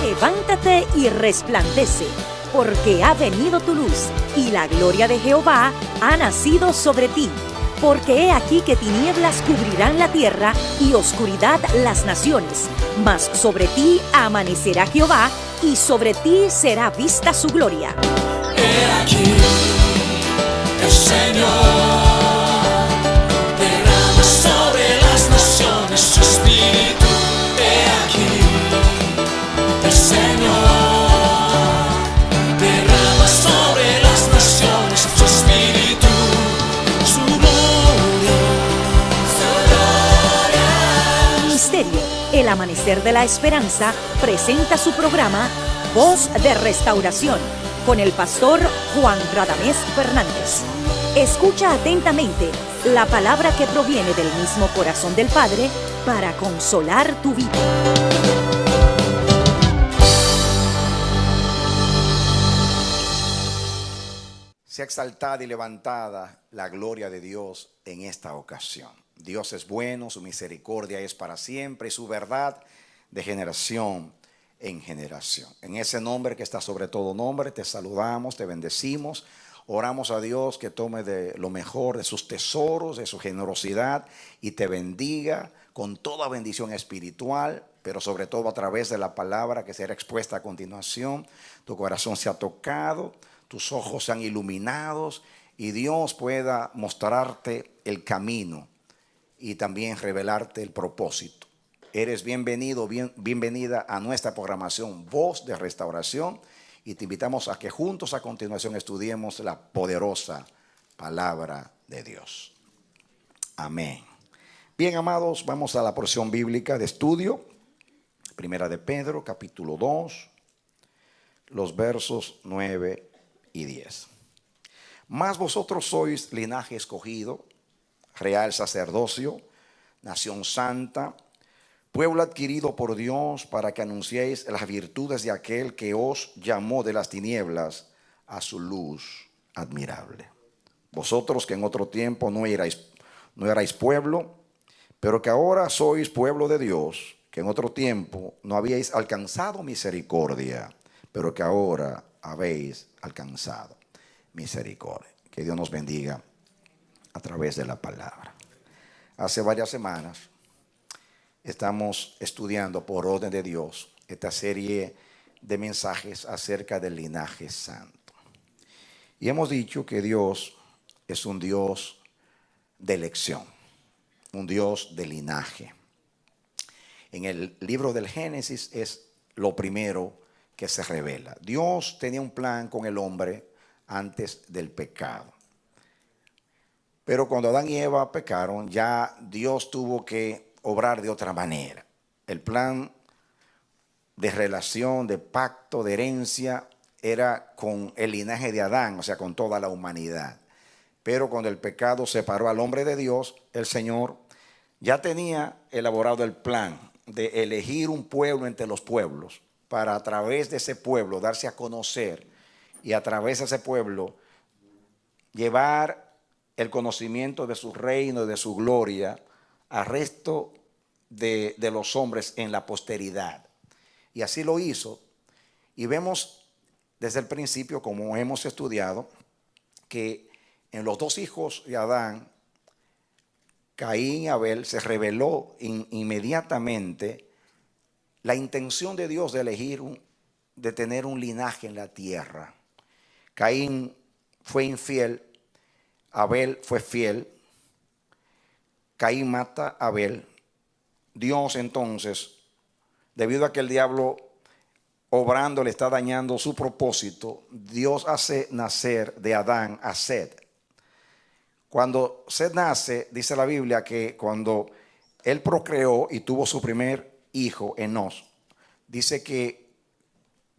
Levántate y resplandece, porque ha venido tu luz, y la gloria de Jehová ha nacido sobre ti. Porque he aquí que tinieblas cubrirán la tierra, y oscuridad las naciones. Mas sobre ti amanecerá Jehová, y sobre ti será vista su gloria. He aquí, el Señor derrama sobre las naciones su espíritu. He aquí, el Señor derrama sobre las naciones su espíritu, su gloria, su gloria. Ministerio El Amanecer de la Esperanza presenta su programa Voz de Restauración con el pastor Juan Radamés Fernández. Escucha atentamente la palabra que proviene del mismo corazón del Padre para consolar tu vida. Sea exaltada y levantada la gloria de Dios en esta ocasión. Dios es bueno, su misericordia es para siempre y su verdad de generación en generación. En ese nombre que está sobre todo nombre, te saludamos, te bendecimos. Oramos a Dios que tome de lo mejor de sus tesoros, de su generosidad y te bendiga con toda bendición espiritual, pero sobre todo a través de la palabra que será expuesta a continuación. Tu corazón se ha tocado, tus ojos sean iluminados y Dios pueda mostrarte el camino y también revelarte el propósito. Eres bienvenido, bienvenida a nuestra programación Voz de Restauración y te invitamos a que juntos a continuación estudiemos la poderosa palabra de Dios. Amén. Bien, amados, vamos a la porción bíblica de estudio. Primera de Pedro, capítulo 2, los versos 9 y 10. Mas vosotros sois linaje escogido, real sacerdocio, nación santa, pueblo adquirido por Dios para que anunciéis las virtudes de aquel que os llamó de las tinieblas a su luz admirable. Vosotros que en otro tiempo no erais pueblo, pero que ahora sois pueblo de Dios, que en otro tiempo no habíais alcanzado misericordia, pero que ahora habéis alcanzado misericordia. Que Dios nos bendiga a través de la palabra. Hace varias semanas estamos estudiando por orden de Dios esta serie de mensajes acerca del linaje santo. Y hemos dicho que Dios es un Dios de elección, un Dios de linaje. En el libro del Génesis es lo primero que se revela. Dios tenía un plan con el hombre antes del pecado. Pero cuando Adán y Eva pecaron, ya Dios tuvo que obrar de otra manera. El plan de relación, de pacto, de herencia era con el linaje de Adán, o sea, con toda la humanidad. Pero cuando el pecado separó al hombre de Dios, el Señor ya tenía elaborado el plan de elegir un pueblo entre los pueblos para a través de ese pueblo darse a conocer y a través de ese pueblo llevar el conocimiento de su reino y de su gloria al resto de los hombres en la posteridad. Y así lo hizo. Y vemos desde el principio, como hemos estudiado, que en los dos hijos de Adán, Caín y Abel, se reveló inmediatamente la intención de Dios de elegir, de tener un linaje en la tierra. Caín fue infiel, Abel fue fiel. Caín mata a Abel. Dios entonces, debido a que el diablo obrando le está dañando su propósito, Dios hace nacer de Adán a Set. Cuando Set nace, dice la Biblia que cuando él procreó y tuvo su primer hijo, Enos, dice que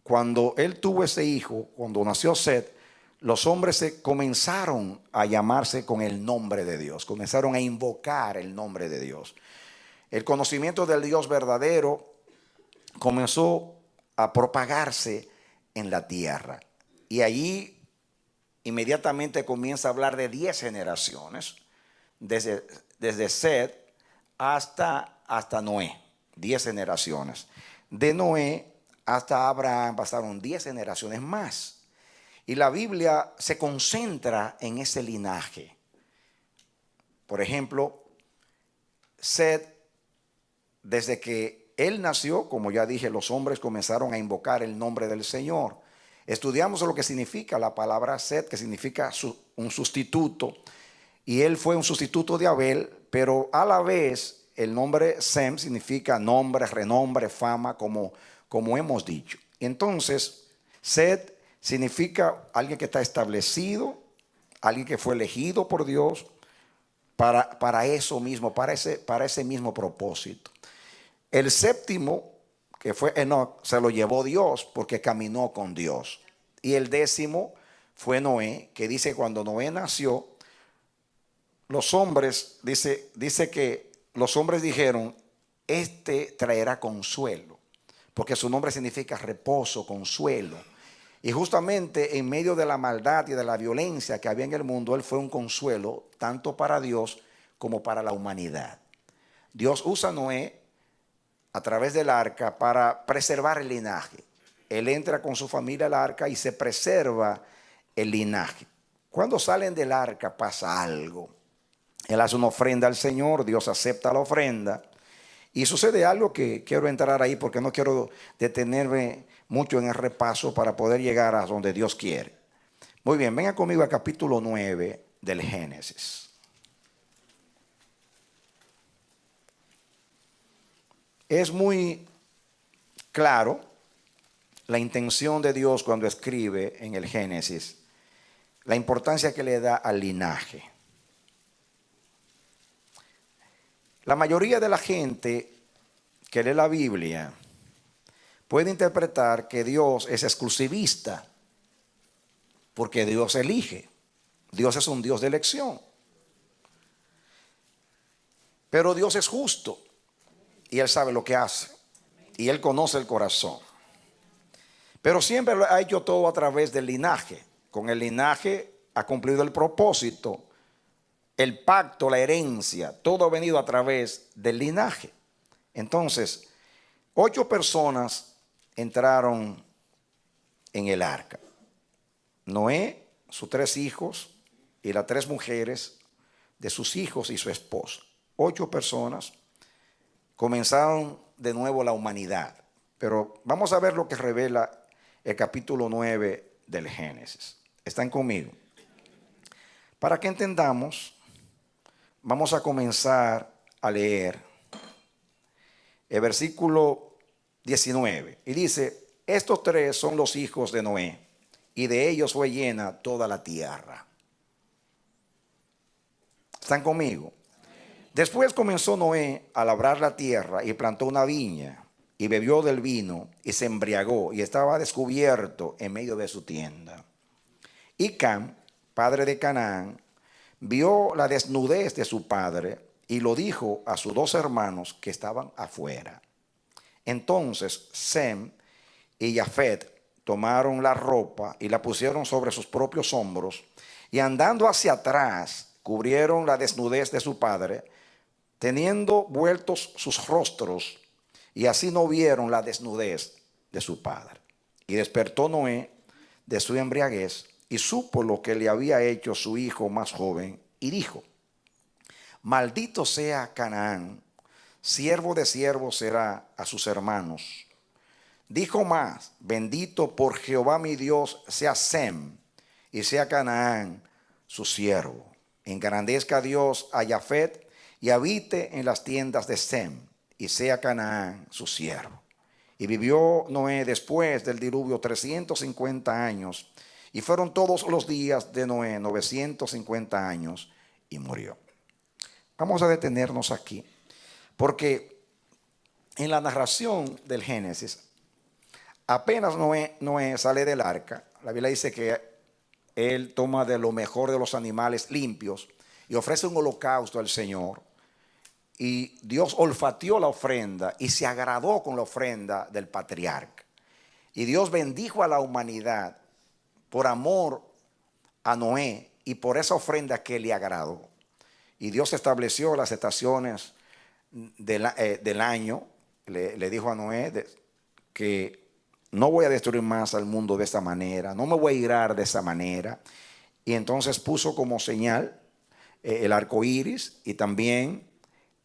cuando él tuvo ese hijo, cuando nació Set, los hombres se comenzaron a llamarse con el nombre de Dios, comenzaron a invocar el nombre de Dios. El conocimiento del Dios verdadero comenzó a propagarse en la tierra. Y allí inmediatamente comienza a hablar de 10 generaciones, desde Set hasta Noé, 10 generaciones. De Noé hasta Abraham pasaron 10 generaciones más. Y la Biblia se concentra en ese linaje. Por ejemplo, Set, desde que él nació, como ya dije, los hombres comenzaron a invocar el nombre del Señor. Estudiamos lo que significa la palabra Set, que significa un sustituto. Y él fue un sustituto de Abel, pero a la vez el nombre Sem significa nombre, renombre, fama, como hemos dicho. Entonces, Set significa alguien que está establecido, alguien que fue elegido por Dios para eso mismo, para ese mismo propósito. El séptimo, que fue Enoc, se lo llevó Dios porque caminó con Dios. Y el 10º fue Noé, que dice cuando Noé nació, los hombres, dice que los hombres dijeron, este traerá consuelo, porque su nombre significa reposo, consuelo. Y justamente en medio de la maldad y de la violencia que había en el mundo, él fue un consuelo tanto para Dios como para la humanidad. Dios usa a Noé a través del arca para preservar el linaje. Él entra con su familia al arca y se preserva el linaje. Cuando salen del arca pasa algo. Él hace una ofrenda al Señor, Dios acepta la ofrenda. Y sucede algo que quiero entrar ahí porque no quiero detenerme mucho en el repaso para poder llegar a donde Dios quiere. Muy bien, venga conmigo al capítulo 9 del Génesis. Es muy claro la intención de Dios cuando escribe en el Génesis, la importancia que le da al linaje. La mayoría de la gente que lee la Biblia puede interpretar que Dios es exclusivista, porque Dios elige. Dios es un Dios de elección. Pero Dios es justo y Él sabe lo que hace y Él conoce el corazón. Pero siempre lo ha hecho todo a través del linaje. Con el linaje ha cumplido el propósito, el pacto, la herencia, todo ha venido a través del linaje. Entonces, 8 personas entraron en el arca. Noé, sus 3 hijos y las 3 mujeres de sus hijos y su esposa. 8 personas comenzaron de nuevo la humanidad. Pero vamos a ver lo que revela el capítulo 9 del Génesis. ¿Están conmigo? Para que entendamos, vamos a comenzar a leer el versículo 19. Y dice, estos 3 son los hijos de Noé, y de ellos fue llena toda la tierra. ¿Están conmigo? Después comenzó Noé a labrar la tierra y plantó una viña y bebió del vino y se embriagó y estaba descubierto en medio de su tienda. Y Cam, padre de Canaán, vio la desnudez de su padre y lo dijo a sus 2 hermanos que estaban afuera. Entonces Sem y Jafet tomaron la ropa y la pusieron sobre sus propios hombros y andando hacia atrás cubrieron la desnudez de su padre, teniendo vueltos sus rostros, y así no vieron la desnudez de su padre. Y despertó Noé de su embriaguez y supo lo que le había hecho su hijo más joven y dijo, maldito sea Canaán, siervo de siervos será a sus hermanos. Dijo más, bendito por Jehová mi Dios sea Sem y sea Canaán su siervo. Engrandezca Dios a Jafet y habite en las tiendas de Sem y sea Canaán su siervo. Y vivió Noé después del diluvio 350 años y fueron todos los días de Noé 950 años y murió. Vamos a detenernos aquí porque en la narración del Génesis apenas Noé sale del arca, la Biblia dice que él toma de lo mejor de los animales limpios y ofrece un holocausto al Señor. Y Dios olfateó la ofrenda y se agradó con la ofrenda del patriarca. Y Dios bendijo a la humanidad por amor a Noé y por esa ofrenda que le agradó. Y Dios estableció las estaciones del año. Le dijo a Noé que no voy a destruir más al mundo de esta manera, no me voy a irar de esa manera. Y entonces puso como señal el arco iris y también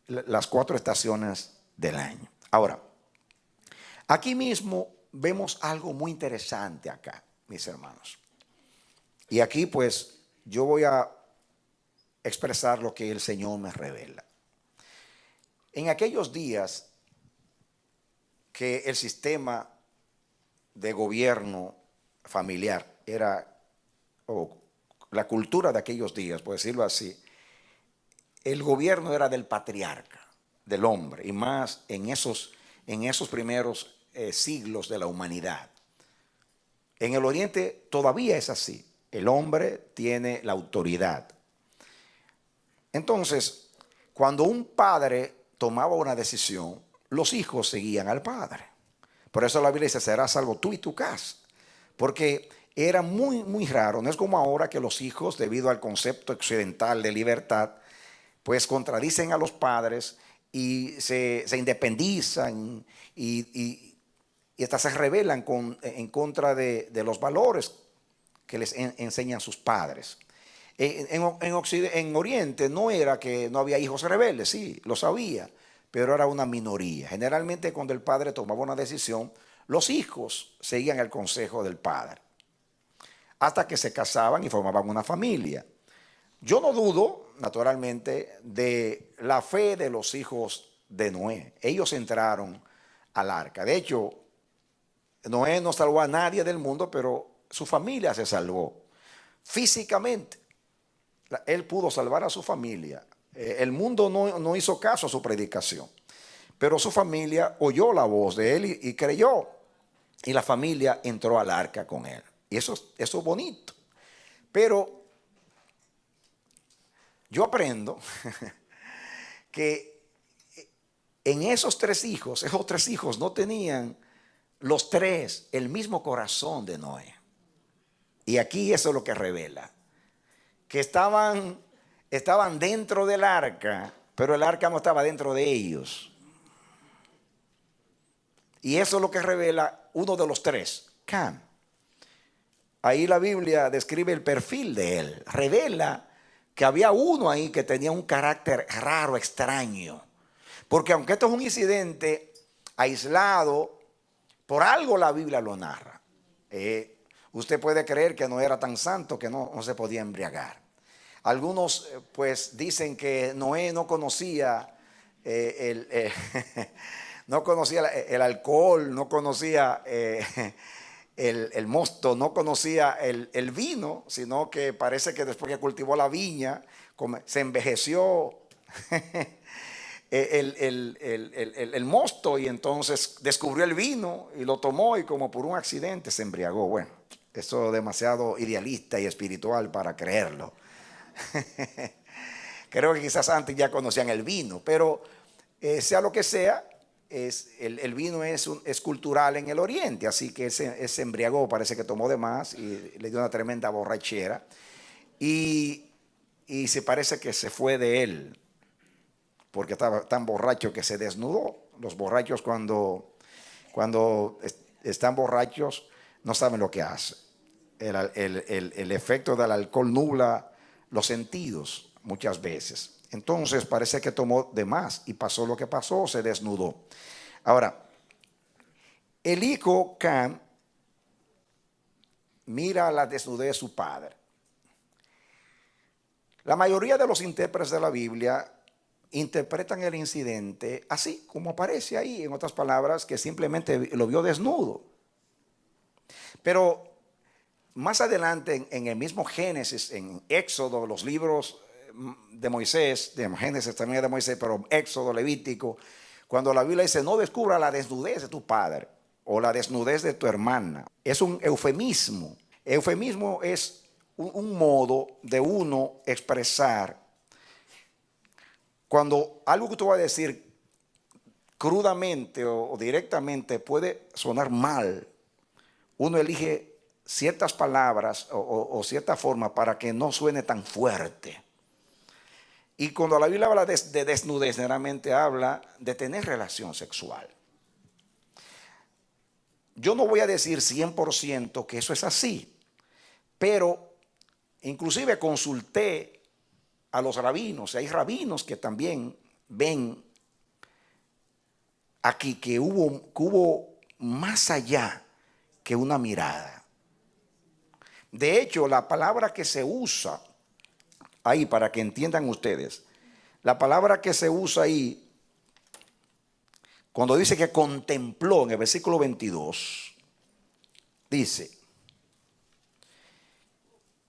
las 4 estaciones del año. Ahora, aquí mismo vemos algo muy interesante acá, mis hermanos. Y aquí pues yo voy a expresar lo que el Señor me revela. En aquellos días que el sistema de gobierno familiar era, o la cultura de aquellos días, por decirlo así, el gobierno era del patriarca, del hombre, y más en esos primeros siglos de la humanidad. En el Oriente todavía es así. El hombre tiene la autoridad. Entonces, cuando un padre tomaba una decisión, los hijos seguían al padre. Por eso la Biblia dice, serás salvo tú y tu casa. Porque era muy, muy raro. No es como ahora que los hijos, debido al concepto occidental de libertad, pues contradicen a los padres y se independizan y hasta se rebelan en contra de los valores que les enseñan sus padres. En Oriente no era que no había hijos rebeldes, sí, lo sabía, pero era una minoría. Generalmente cuando el padre tomaba una decisión, los hijos seguían el consejo del padre, hasta que se casaban y formaban una familia. Yo no dudo, naturalmente, de la fe de los hijos de Noé. Ellos entraron al arca. De hecho, Noé no salvó a nadie del mundo, pero su familia se salvó. Físicamente, él pudo salvar a su familia. El mundo no hizo caso a su predicación, pero su familia oyó la voz de él y creyó. Y la familia entró al arca con él. Y eso es bonito. Pero yo aprendo que en esos 3 hijos, esos 3 hijos no tenían los 3 el mismo corazón de Noé. Y aquí eso es lo que revela. Que estaban dentro del arca, pero el arca no estaba dentro de ellos. Y eso es lo que revela uno de los 3, Cam. Ahí la Biblia describe el perfil de él. Revela que había uno ahí que tenía un carácter raro, extraño. Porque aunque esto es un incidente aislado, por algo la Biblia lo narra. Usted puede creer que no era tan santo que no se podía embriagar. Algunos pues dicen que Noé no conocía no conocía el alcohol, no conocía el mosto, no conocía el vino, sino que parece que después que cultivó la viña se envejeció el mosto y entonces descubrió el vino y lo tomó y como por un accidente se embriagó. Bueno, eso es demasiado idealista y espiritual para creerlo. Creo que quizás antes ya conocían el vino, pero sea lo que sea, el vino es cultural en el Oriente, así que se embriagó, parece que tomó de más y le dio una tremenda borrachera y se parece que se fue de él porque estaba tan borracho que se desnudó. Los borrachos cuando están borrachos no saben lo que hacen. El efecto del alcohol nubla los sentidos muchas veces. Entonces parece que tomó de más y pasó lo que pasó, se desnudó. Ahora, el hijo Cam mira la desnudez de su padre. La mayoría de los intérpretes de la Biblia interpretan el incidente así como aparece ahí, en otras palabras, que simplemente lo vio desnudo. Pero más adelante en el mismo Génesis, en Éxodo, los libros de Moisés, de Génesis también de Moisés, pero Éxodo, Levítico, cuando la Biblia dice no descubra la desnudez de tu padre o la desnudez de tu hermana, es un eufemismo. Eufemismo es un modo de uno expresar cuando algo que tú vas a decir crudamente o directamente puede sonar mal. Uno elige ciertas palabras o cierta forma para que no suene tan fuerte. Y cuando la Biblia habla de desnudez, generalmente habla de tener relación sexual. Yo no voy a decir 100% que eso es así, pero inclusive consulté a los rabinos, y hay rabinos que también ven aquí que hubo más allá que una mirada. De hecho, la palabra que se usa ahí, para que entiendan ustedes, la palabra que se usa ahí, cuando dice que contempló en el versículo 22, dice: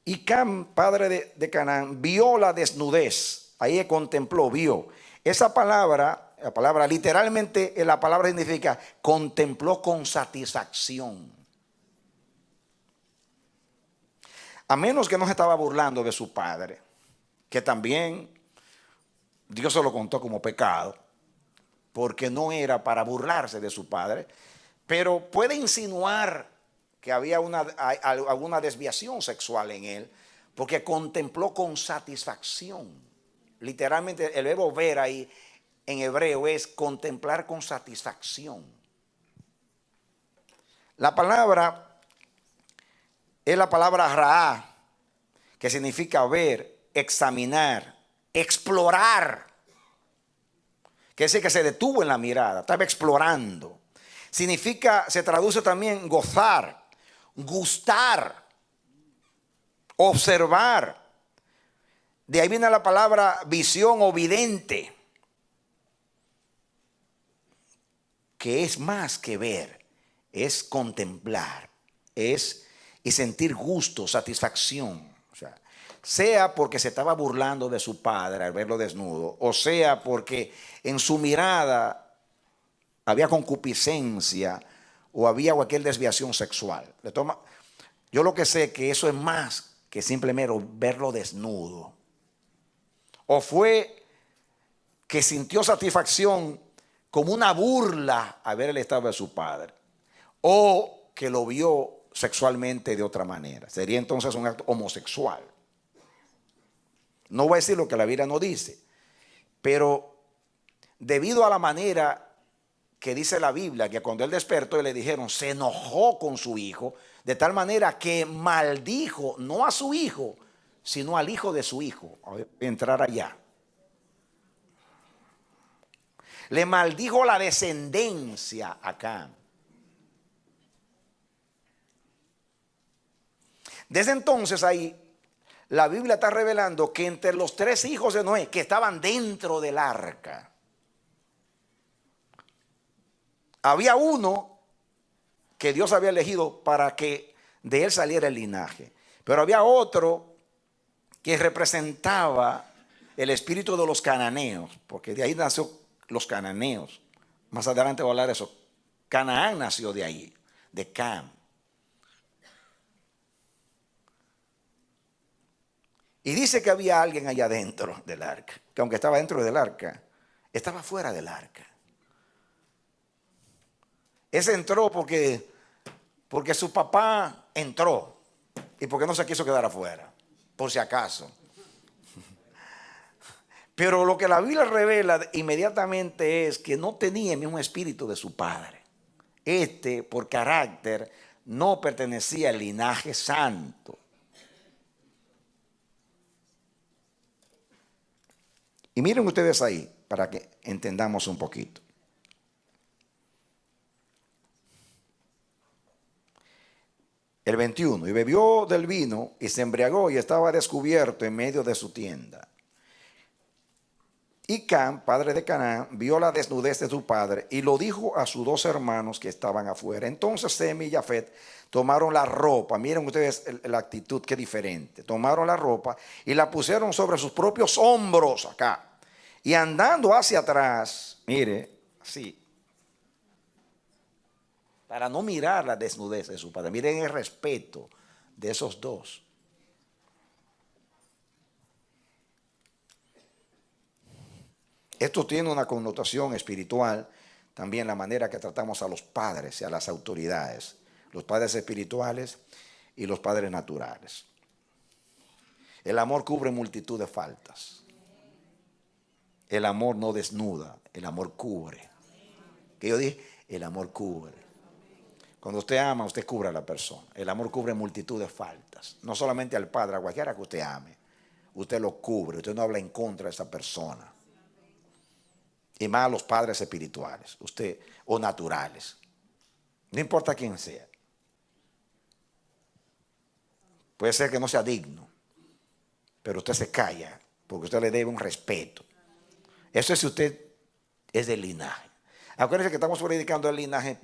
y Cam, padre de Canaán, vio la desnudez. Ahí contempló, vio. Esa palabra, la palabra literalmente, la palabra significa contempló con satisfacción. A menos que no se estaba burlando de su padre, que también Dios se lo contó como pecado, porque no era para burlarse de su padre, pero puede insinuar que había alguna desviación sexual en él, porque contempló con satisfacción. Literalmente el verbo ver ahí en hebreo es contemplar con satisfacción. La palabra es la palabra raá, que significa ver, examinar, explorar. Quiere decir que se detuvo en la mirada, estaba explorando. Significa, se traduce también gozar, gustar, observar. De ahí viene la palabra visión o vidente, que es más que ver, es contemplar, es y sentir gusto, satisfacción. O sea porque se estaba burlando de su padre al verlo desnudo, o sea porque en su mirada había concupiscencia o había cualquier desviación sexual. Yo lo que sé es que eso es más que simplemente verlo desnudo. O fue que sintió satisfacción como una burla a ver el estado de su padre, o que lo vio sexualmente de otra manera. Sería entonces un acto homosexual. No voy a decir lo que la Biblia no dice, pero debido a la manera que dice la Biblia, que cuando él despertó y le dijeron, se enojó con su hijo, de tal manera que maldijo no a su hijo, sino al hijo de su hijo. A ver, entrar allá. Le maldijo la descendencia acá. Desde entonces ahí, la Biblia está revelando que entre los 3 hijos de Noé que estaban dentro del arca, había uno que Dios había elegido para que de él saliera el linaje. Pero había otro que representaba el espíritu de los cananeos, porque de ahí nació los cananeos. Más adelante voy a hablar de eso. Canaán nació de ahí, de Cam. Y dice que había alguien allá dentro del arca, que aunque estaba dentro del arca, estaba fuera del arca. Ese entró porque su papá entró y porque no se quiso quedar afuera, por si acaso. Pero lo que la Biblia revela inmediatamente es que no tenía el mismo espíritu de su padre. Por carácter, no pertenecía al linaje santo. Y miren ustedes ahí, para que entendamos un poquito. El 21, y bebió del vino y se embriagó y estaba descubierto en medio de su tienda. Y Cam, padre de Canaán, vio la desnudez de su padre y lo dijo a sus 2 hermanos que estaban afuera. Entonces Sem y Jafet tomaron la ropa. Miren ustedes la actitud, qué diferente. Tomaron la ropa y la pusieron sobre sus propios hombros acá. Y andando hacia atrás, mire, así, para no mirar la desnudez de su padre. Miren el respeto de esos 2. Esto tiene una connotación espiritual, también la manera que tratamos a los padres y a las autoridades. Los padres espirituales y los padres naturales. El amor cubre multitud de faltas. El amor no desnuda, el amor cubre. ¿Qué yo dije? El amor cubre. Cuando usted ama, usted cubre a la persona. El amor cubre multitud de faltas. No solamente al padre, a cualquiera que usted ame. Usted lo cubre, usted no habla en contra de esa persona. Y más a los padres espirituales, usted, o naturales. No importa quién sea. Puede ser que no sea digno, pero usted se calla porque usted le debe un respeto. Eso es si usted es del linaje. Acuérdense que estamos predicando el linaje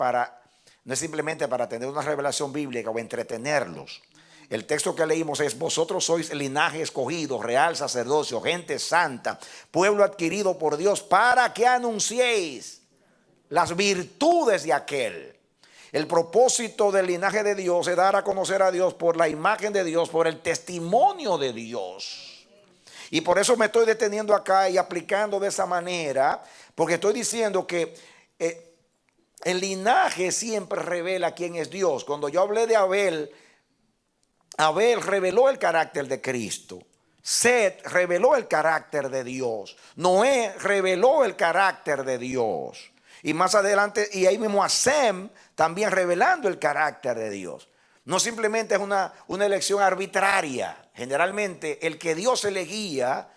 no es simplemente para tener una revelación bíblica o entretenerlos. El texto que leímos es: vosotros sois el linaje escogido, real sacerdocio, gente santa, pueblo adquirido por Dios, para que anunciéis las virtudes de aquel. El propósito del linaje de Dios es dar a conocer a Dios por la imagen de Dios, por el testimonio de Dios. Y por eso me estoy deteniendo acá y aplicando de esa manera, porque estoy diciendo que el linaje siempre revela quién es Dios. Cuando yo hablé de Abel, Abel reveló el carácter de Cristo. Set reveló el carácter de Dios. Noé reveló el carácter de Dios. Y más adelante, y ahí mismo a Sem también revelando el carácter de Dios. No simplemente es una elección arbitraria. Generalmente el que Dios elegía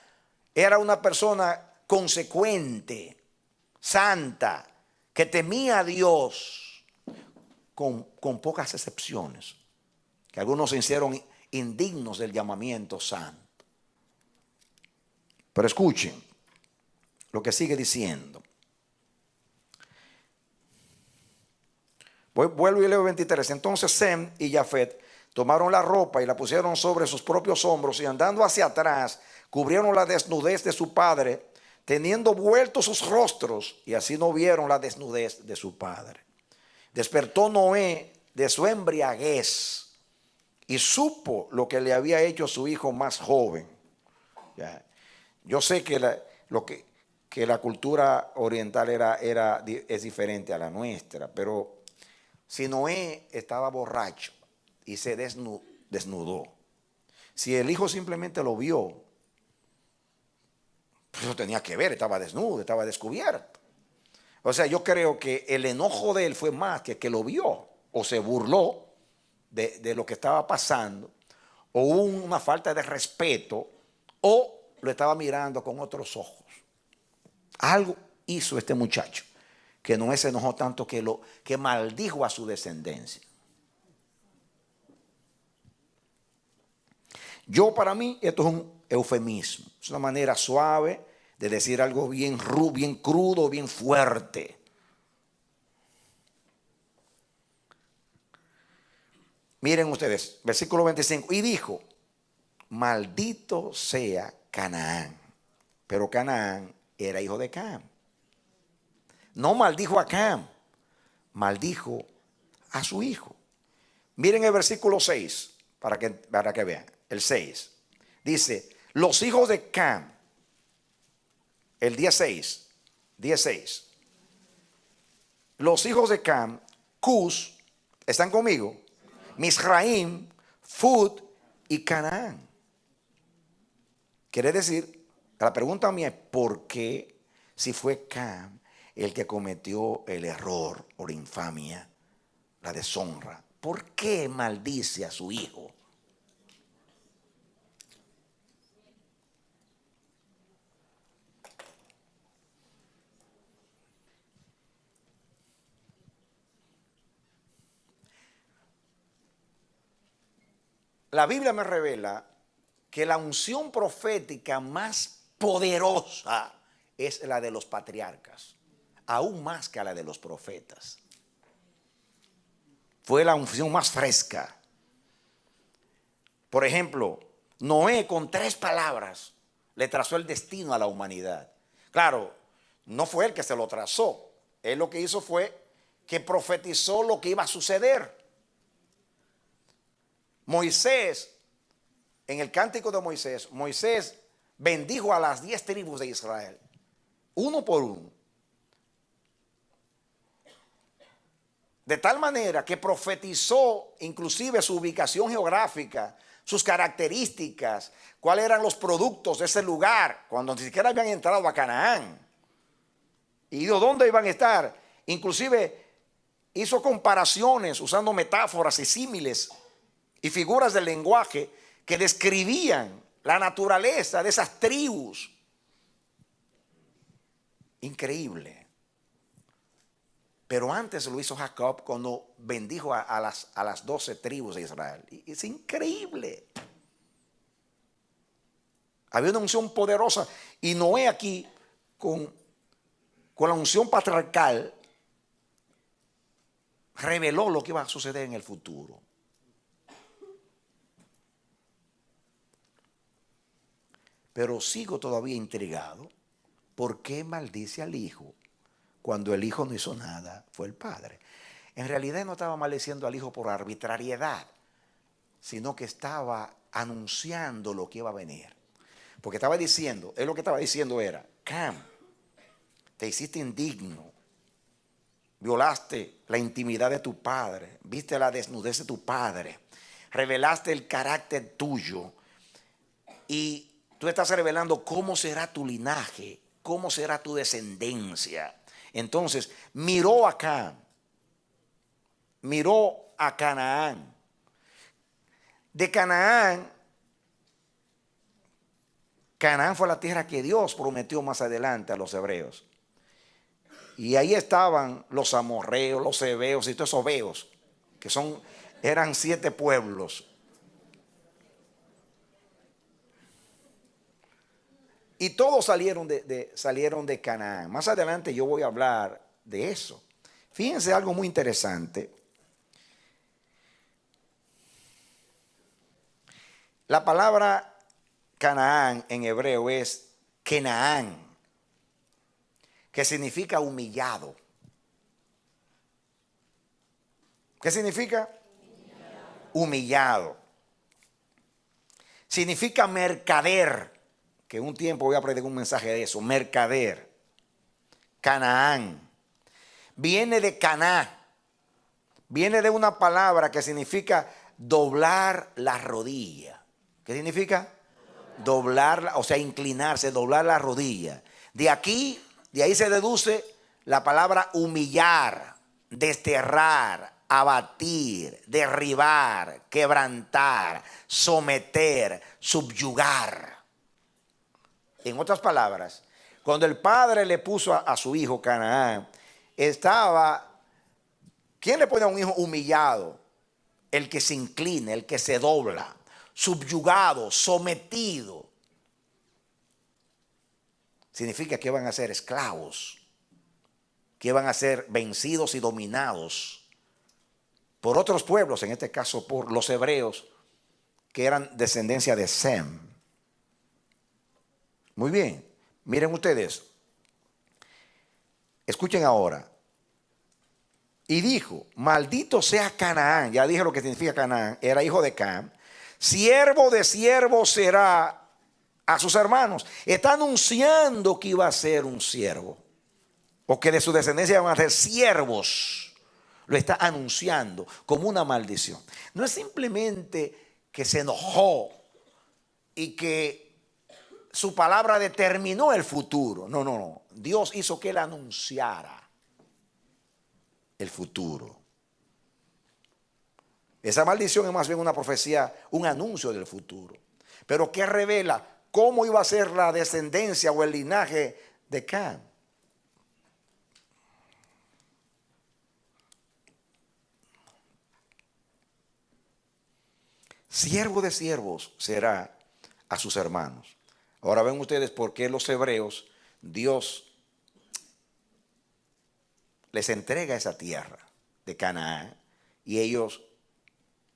era una persona consecuente, santa, que temía a Dios, con pocas excepciones, que algunos se hicieron indignos del llamamiento santo. Pero escuchen lo que sigue diciendo. Vuelvo y leo 23. Entonces Sem y Jafet tomaron la ropa y la pusieron sobre sus propios hombros, y andando hacia atrás cubrieron la desnudez de su padre, teniendo vueltos sus rostros, y así no vieron la desnudez de su padre. Despertó Noé de su embriaguez y supo lo que le había hecho su hijo más joven. Ya. Yo sé que la cultura oriental es diferente a la nuestra, pero si Noé estaba borracho y se desnudó, si el hijo simplemente lo vio, pues lo tenía que ver, estaba desnudo, estaba descubierto. O sea, yo creo que el enojo de él fue más que lo vio o se burló de lo que estaba pasando, o hubo una falta de respeto, o lo estaba mirando con otros ojos. Algo hizo este muchacho que Noé se enojó tanto que maldijo a su descendencia. Para mí, esto es un eufemismo. Es una manera suave de decir algo bien crudo, bien fuerte. Miren ustedes, versículo 25. Y dijo: maldito sea Canaán. Pero Canaán era hijo de Cam. No maldijo a Cam, maldijo a su hijo. Miren el versículo 6, para que vean. El 6 dice: los hijos de Cam, el 16, los hijos de Cam, Cus, ¿están conmigo? Misraim, Fud y Canaán. Quiere decir, la pregunta mía es: ¿por qué, si fue Cam el que cometió el error o la infamia, la deshonra, por qué maldice a su hijo? La Biblia me revela que la unción profética más poderosa es la de los patriarcas, aún más que la de los profetas. Fue la unción más fresca. Por ejemplo, Noé con 3 palabras le trazó el destino a la humanidad. Claro, no fue él que se lo trazó. Él lo que hizo fue que profetizó lo que iba a suceder. Moisés, en el cántico de Moisés, Moisés bendijo a las 10 tribus de Israel, uno por uno. De tal manera que profetizó inclusive su ubicación geográfica, sus características, cuáles eran los productos de ese lugar, cuando ni siquiera habían entrado a Canaán. Y dónde iban a estar. Inclusive hizo comparaciones usando metáforas y símiles y figuras del lenguaje que describían la naturaleza de esas tribus. Increíble. Pero antes lo hizo Jacob cuando bendijo a las 12 tribus de Israel. Y es increíble. Había una unción poderosa. Y Noé aquí, con la unción patriarcal, reveló lo que iba a suceder en el futuro. Pero sigo todavía intrigado. ¿Por qué maldice al hijo cuando el hijo no hizo nada? Fue el padre. En realidad no estaba maldiciendo al hijo por arbitrariedad, sino que estaba anunciando lo que iba a venir. Porque estaba diciendo, él lo que estaba diciendo era: Cam, te hiciste indigno, violaste la intimidad de tu padre, viste la desnudez de tu padre, revelaste el carácter tuyo y tú estás revelando cómo será tu linaje, cómo será tu descendencia. Entonces miró a Canaán. De Canaán fue la tierra que Dios prometió más adelante a los hebreos. Y ahí estaban los amorreos, los heveos y todos esos veos, que eran 7 pueblos. Y todos salieron de Canaán. Más adelante yo voy a hablar de eso. Fíjense algo muy interesante. La palabra Canaán en hebreo es Kenaán, que significa humillado. ¿Qué significa? Humillado. Significa mercader, que un tiempo voy a predicar un mensaje de eso, mercader. Canaán. Viene de Caná. Viene de una palabra que significa doblar la rodilla. ¿Qué significa? Doblarla, o sea, inclinarse, doblar la rodilla. De ahí se deduce la palabra humillar, desterrar, abatir, derribar, quebrantar, someter, subyugar. En otras palabras, cuando el padre le puso a su hijo Canaán, ¿quién le pone a un hijo humillado? El que se inclina, el que se dobla, subyugado, sometido. Significa que van a ser esclavos, que van a ser vencidos y dominados por otros pueblos, en este caso por los hebreos, que eran descendencia de Sem. Muy bien, miren ustedes, escuchen ahora. Y dijo: maldito sea Canaán. Ya dije lo que significa Canaán, era hijo de Cam. Siervo de siervo será a sus hermanos. Está anunciando que iba a ser un siervo, o que de su descendencia van a ser siervos. Lo está anunciando como una maldición. No es simplemente que se enojó y que su palabra determinó el futuro. No. Dios hizo que él anunciara el futuro. Esa maldición es más bien una profecía, un anuncio del futuro. Pero que revela cómo iba a ser la descendencia o el linaje de Cam. Siervo de siervos será a sus hermanos. Ahora ven ustedes por qué los hebreos, Dios les entrega esa tierra de Canaán y ellos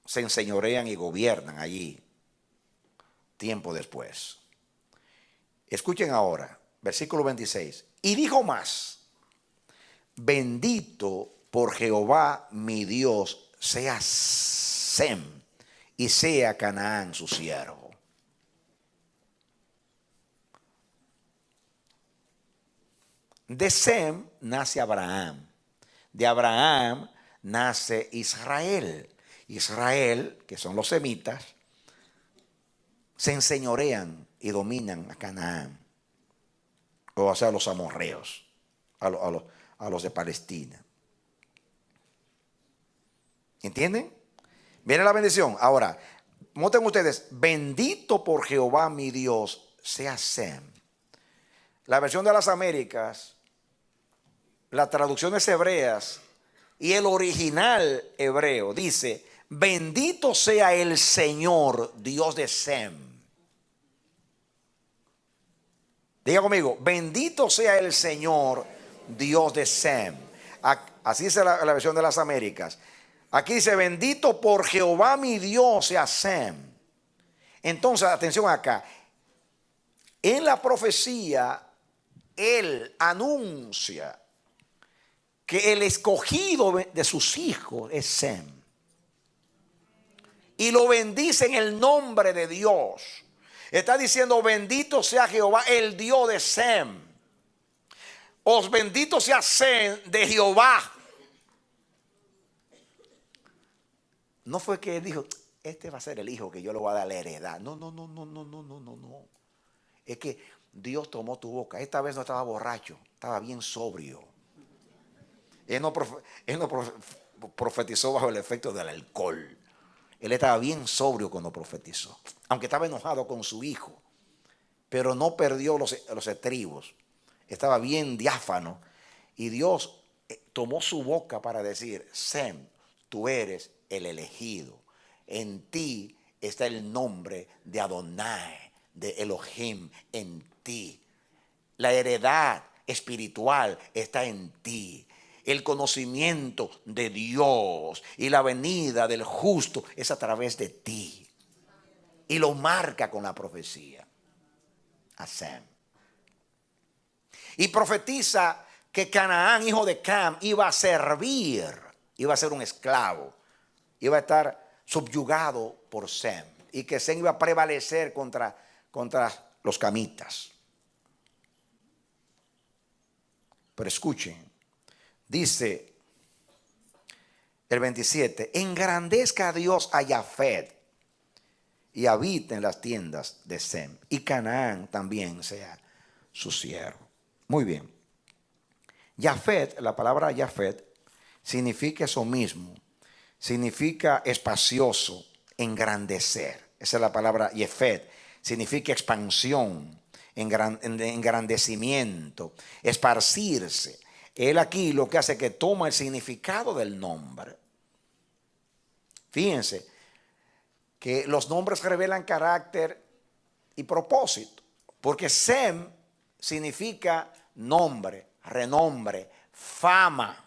se enseñorean y gobiernan allí tiempo después. Escuchen ahora, versículo 26. Y dijo más: bendito por Jehová mi Dios sea Sem y sea Canaán su siervo. De Sem nace Abraham. De Abraham nace Israel. Israel, que son los semitas, se enseñorean y dominan a Canaán, o sea, a los amorreos, a los de Palestina. ¿Entienden? Viene la bendición. Ahora, noten ustedes, bendito por Jehová mi Dios sea Sem. La versión de las Américas, las traducciones hebreas y el original hebreo dice, bendito sea el Señor, Dios de Sem. Diga conmigo, bendito sea el Señor, Dios de Sem. Así dice la versión de las Américas. Aquí dice, bendito por Jehová mi Dios sea Sem. Entonces, atención acá. En la profecía, él anuncia que el escogido de sus hijos es Sem. Y lo bendice en el nombre de Dios. Está diciendo, bendito sea Jehová, el Dios de Sem. Os bendito sea Sem de Jehová. No fue que él dijo, este va a ser el hijo que yo le voy a dar la heredad. No. Es que Dios tomó tu boca. Esta vez no estaba borracho, estaba bien sobrio. Él no profetizó bajo el efecto del alcohol. Él estaba bien sobrio cuando profetizó. Aunque estaba enojado con su hijo. Pero no perdió los estribos. Estaba bien diáfano. Y Dios tomó su boca para decir, Sem, tú eres el elegido. En ti está el nombre de Adonai, de Elohim, en ti. La heredad espiritual está en ti. El conocimiento de Dios y la venida del justo es a través de ti. Y lo marca con la profecía. A Sem. Y profetiza que Canaán, hijo de Cam, iba a servir, iba a ser un esclavo, iba a estar subyugado por Sem. Y que Sem iba a prevalecer contra los camitas. Pero escuchen. Dice el 27, engrandezca a Dios a Jafet y habite en las tiendas de Sem. Y Canaán también sea su siervo. Muy bien. Jafet, la palabra Jafet, significa eso mismo. Significa espacioso, engrandecer. Esa es la palabra Jafet. Significa expansión, engrandecimiento, esparcirse. Él aquí lo que hace es que toma el significado del nombre. Fíjense que los nombres revelan carácter y propósito. Porque Sem significa nombre, renombre, fama.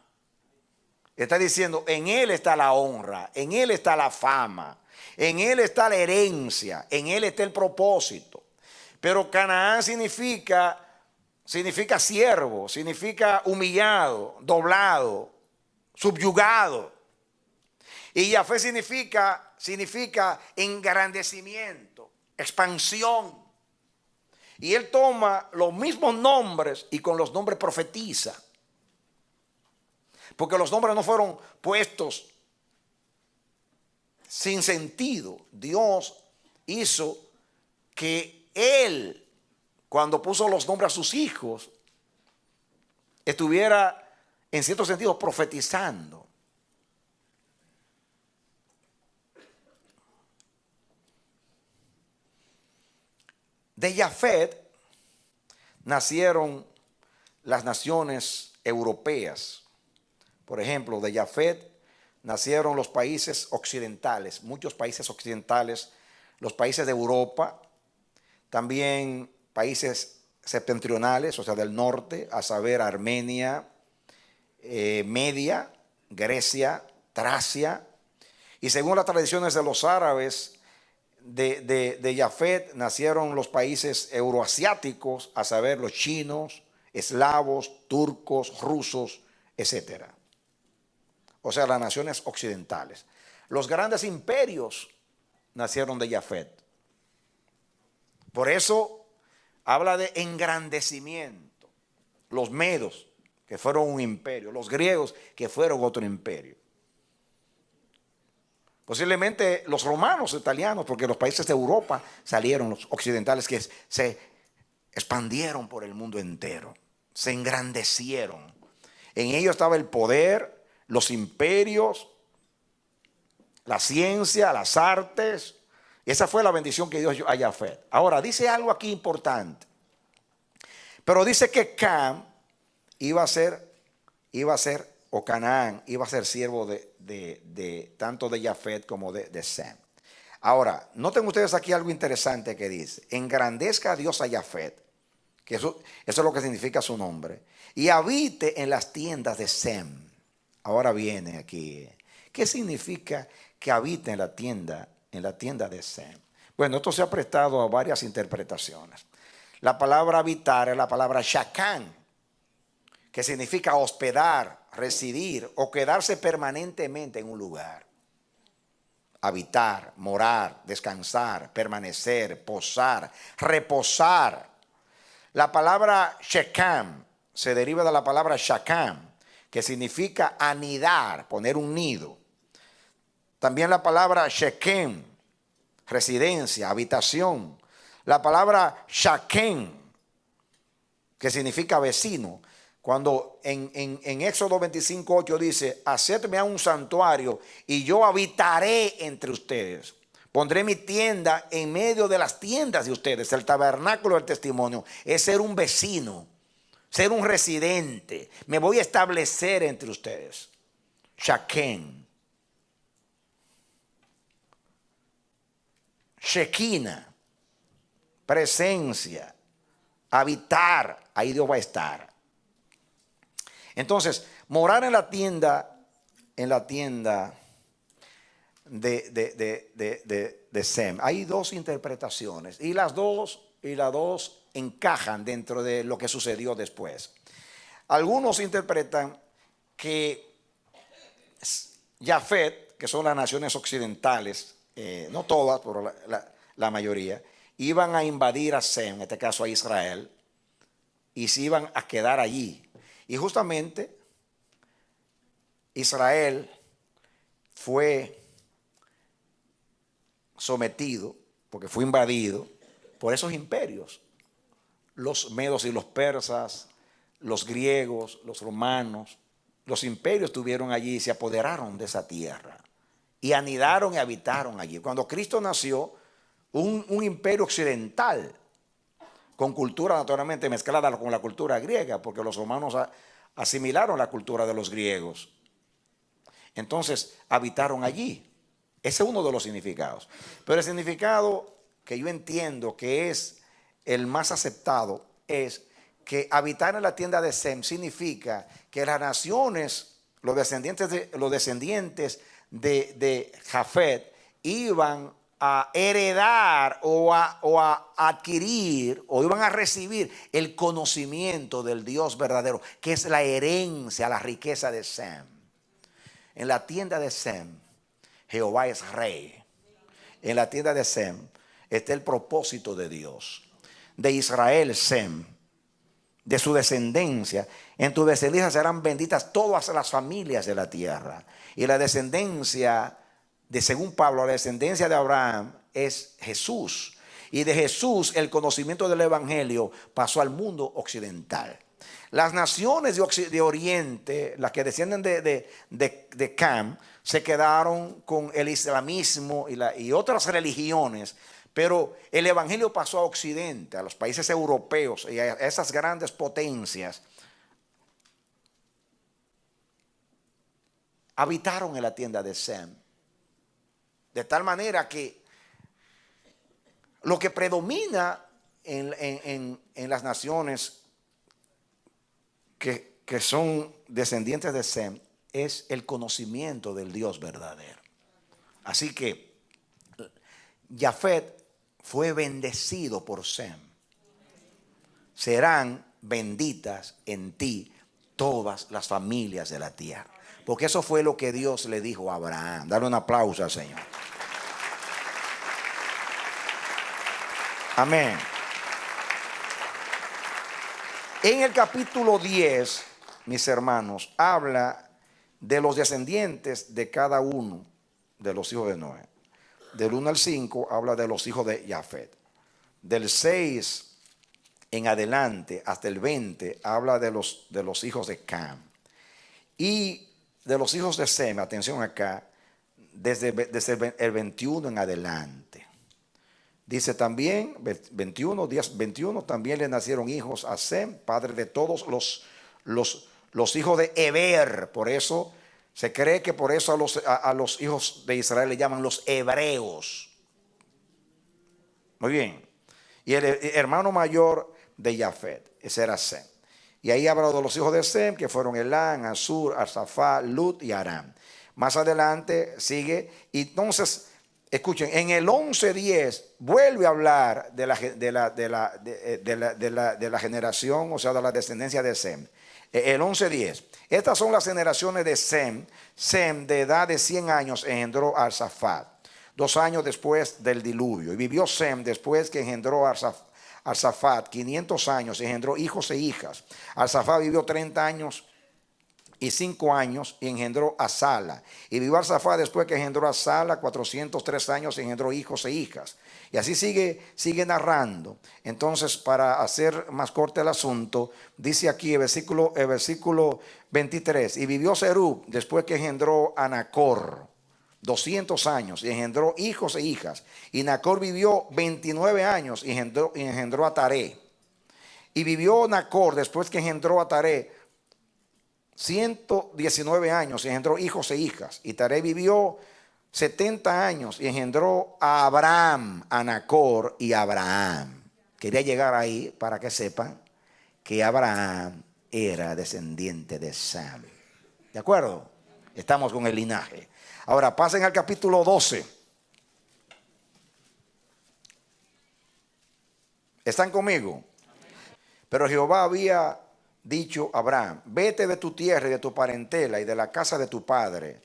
Está diciendo, en él está la honra, en él está la fama, en él está la herencia, en él está el propósito. Pero Canaán significa siervo, significa humillado, doblado, subyugado. Y Jafet significa engrandecimiento, expansión. Y él toma los mismos nombres y con los nombres profetiza. Porque los nombres no fueron puestos sin sentido. Dios hizo que él, cuando puso los nombres a sus hijos, estuviera en cierto sentido profetizando. De Jafet nacieron las naciones europeas. Por ejemplo, de Jafet nacieron los países occidentales, muchos países occidentales, los países de Europa, también países septentrionales, o sea, del norte, a saber, Armenia, Media, Grecia, Tracia. Y según las tradiciones de los árabes, de Jafet nacieron los países euroasiáticos, a saber, los chinos, eslavos, turcos, rusos, etc. O sea, las naciones occidentales. Los grandes imperios nacieron de Jafet. Por eso habla de engrandecimiento. Los medos, que fueron un imperio. Los griegos, que fueron otro imperio. Posiblemente los romanos, italianos, porque los países de Europa salieron, los occidentales que se expandieron por el mundo entero, se engrandecieron. En ellos estaba el poder, los imperios, la ciencia, las artes. Esa fue la bendición que dio a Jafet. Ahora, dice algo aquí importante. Pero dice que Cam iba a ser, o Canaán, iba a ser siervo de tanto de Jafet como de Sem. Ahora, noten ustedes aquí algo interesante que dice: engrandezca a Dios a Jafet, que eso es lo que significa su nombre, y habite en las tiendas de Sem. Ahora viene aquí, ¿qué significa que habite en la tienda de Sem? Bueno, esto se ha prestado a varias interpretaciones. La palabra habitar es la palabra shakan, que significa hospedar, residir o quedarse permanentemente en un lugar. Habitar, morar, descansar, permanecer, posar, reposar. La palabra shekam se deriva de la palabra shakam, que significa anidar, poner un nido. También la palabra shekem, residencia, habitación. La palabra shaken, que significa vecino. Cuando en Éxodo 25:8 dice: hacedme a un santuario y yo habitaré entre ustedes. Pondré mi tienda en medio de las tiendas de ustedes. El tabernáculo del testimonio es ser un vecino, ser un residente. Me voy a establecer entre ustedes. Shaken. Shekinah, presencia, habitar, ahí Dios va a estar. Entonces, morar en la tienda de Sem. Hay dos interpretaciones y las dos encajan dentro de lo que sucedió después. Algunos interpretan que Jafet, que son las naciones occidentales, no todas, pero la mayoría, iban a invadir a Sem, en este caso a Israel, y se iban a quedar allí. Y justamente Israel fue sometido, porque fue invadido por esos imperios, los medos y los persas, los griegos, los romanos. Los imperios estuvieron allí y se apoderaron de esa tierra y anidaron y habitaron allí. Cuando Cristo nació, un imperio occidental, con cultura naturalmente mezclada con la cultura griega, porque los romanos asimilaron la cultura de los griegos. Entonces habitaron allí. Ese es uno de los significados. Pero el significado que yo entiendo que es el más aceptado es que habitar en la tienda de Sem significa que las naciones, los descendientes de Jafet, iban a heredar o a adquirir o iban a recibir el conocimiento del Dios verdadero, que es la herencia, la riqueza de Sem. En la tienda de Sem, Jehová es rey. En la tienda de Sem está el propósito de Dios. De Israel, Sem, de su descendencia. En tu descendencia serán benditas todas las familias de la tierra. Y la descendencia según Pablo, la descendencia de Abraham es Jesús. Y de Jesús el conocimiento del evangelio pasó al mundo occidental. Las naciones de Oriente, las que descienden de Cam, se quedaron con el islamismo y otras religiones. Pero el evangelio pasó a Occidente, a los países europeos y a esas grandes potencias. Habitaron en la tienda de Sem. De tal manera que lo que predomina en las naciones que son descendientes de Sem es el conocimiento del Dios verdadero. Así que Jafet fue bendecido por Sem. Serán benditas en ti todas las familias de la tierra. Porque eso fue lo que Dios le dijo a Abraham. Dale un aplauso al Señor. Amén. En el capítulo 10, mis hermanos, habla de los descendientes de cada uno de los hijos de Noé. Del 1 al 5 habla de los hijos de Jafet. Del 6 en adelante hasta el 20 habla de los hijos de Cam. Y de los hijos de Sem, atención acá, desde el 21 en adelante. Dice también, 21, días 21, también le nacieron hijos a Sem, padre de todos los hijos de Eber. Por eso se cree que por eso a los hijos de Israel le llaman los hebreos. Muy bien. Y el hermano mayor de Jafet, ese era Sem. Y ahí habla de los hijos de Sem, que fueron Elán, Asur, Arsafá, Lut y Aram. Más adelante sigue. Y entonces, escuchen, en el 11:10 vuelve a hablar de la generación, o sea, de la descendencia de Sem. El 11:10. Estas son las generaciones de Sem. Sem, de edad de 100 años, engendró a Arsafat, 2 años después del diluvio. Y vivió Sem después que engendró a Arsafat 500 años, engendró hijos e hijas. Arsafat vivió 30 años y 5 años y engendró a Sala. Y vivió Arsafat después que engendró a Sala 403 años y engendró hijos e hijas. Y así sigue narrando. Entonces, para hacer más corto el asunto, dice aquí el versículo 23. Y vivió Serug después que engendró a Nacor 200 años y engendró hijos e hijas. Y Nacor vivió 29 años y engendró a Taré. Y vivió Nacor después que engendró a Taré 119 años y engendró hijos e hijas. Y Taré vivió 70 años y engendró a Abraham, a Nacor y a Abraham. Quería llegar ahí para que sepan que Abraham era descendiente de Sam. ¿De acuerdo? Estamos con el linaje. Ahora pasen al capítulo 12. ¿Están conmigo? Pero Jehová había dicho a Abraham: vete de tu tierra y de tu parentela y de la casa de tu padre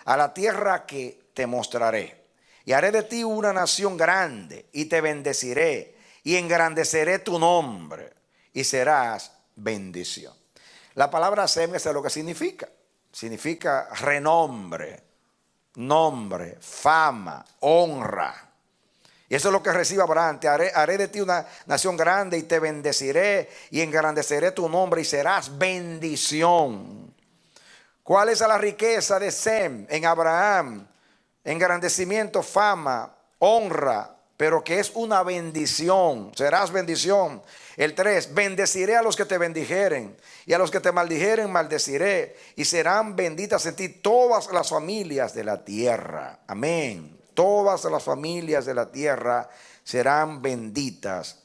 a la tierra que te mostraré, y haré de ti una nación grande, y te bendeciré, y engrandeceré tu nombre, y serás bendición. La palabra Sem es lo que significa renombre, nombre, fama, honra. Y eso es lo que recibe Abraham. Haré de ti una nación grande y te bendeciré y engrandeceré tu nombre y serás bendición. ¿Cuál es la riqueza de Sem en Abraham? Engrandecimiento, fama, honra, pero que es una bendición. Serás bendición. El 3, bendeciré a los que te bendijeren y a los que te maldijeren maldeciré, y serán benditas en ti todas las familias de la tierra. Amén. Todas las familias de la tierra serán benditas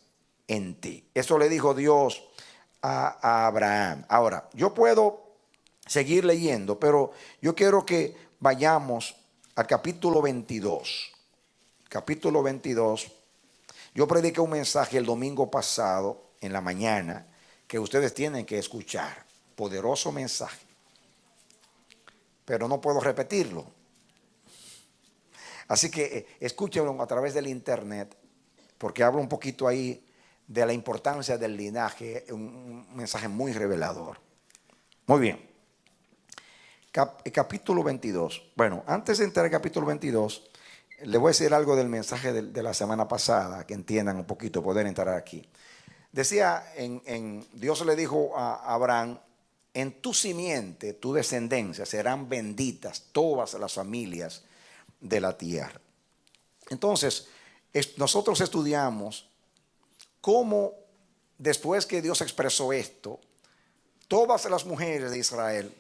en ti. Eso le dijo Dios a Abraham. Ahora, yo puedo seguir leyendo, pero yo quiero que vayamos al capítulo 22. Capítulo 22. Yo prediqué un mensaje el domingo pasado en la mañana que ustedes tienen que escuchar. Poderoso mensaje. Pero no puedo repetirlo. Así que escúchenlo a través del internet, porque hablo un poquito ahí de la importancia del linaje, un mensaje muy revelador. Muy bien. Capítulo 22. Bueno, antes de entrar al capítulo 22, le voy a decir algo del mensaje de la semana pasada, que entiendan un poquito, poder entrar aquí. Decía, Dios le dijo a Abraham: en tu simiente, tu descendencia, serán benditas todas las familias de la tierra. Entonces, nosotros estudiamos cómo después que Dios expresó esto, todas las mujeres de Israel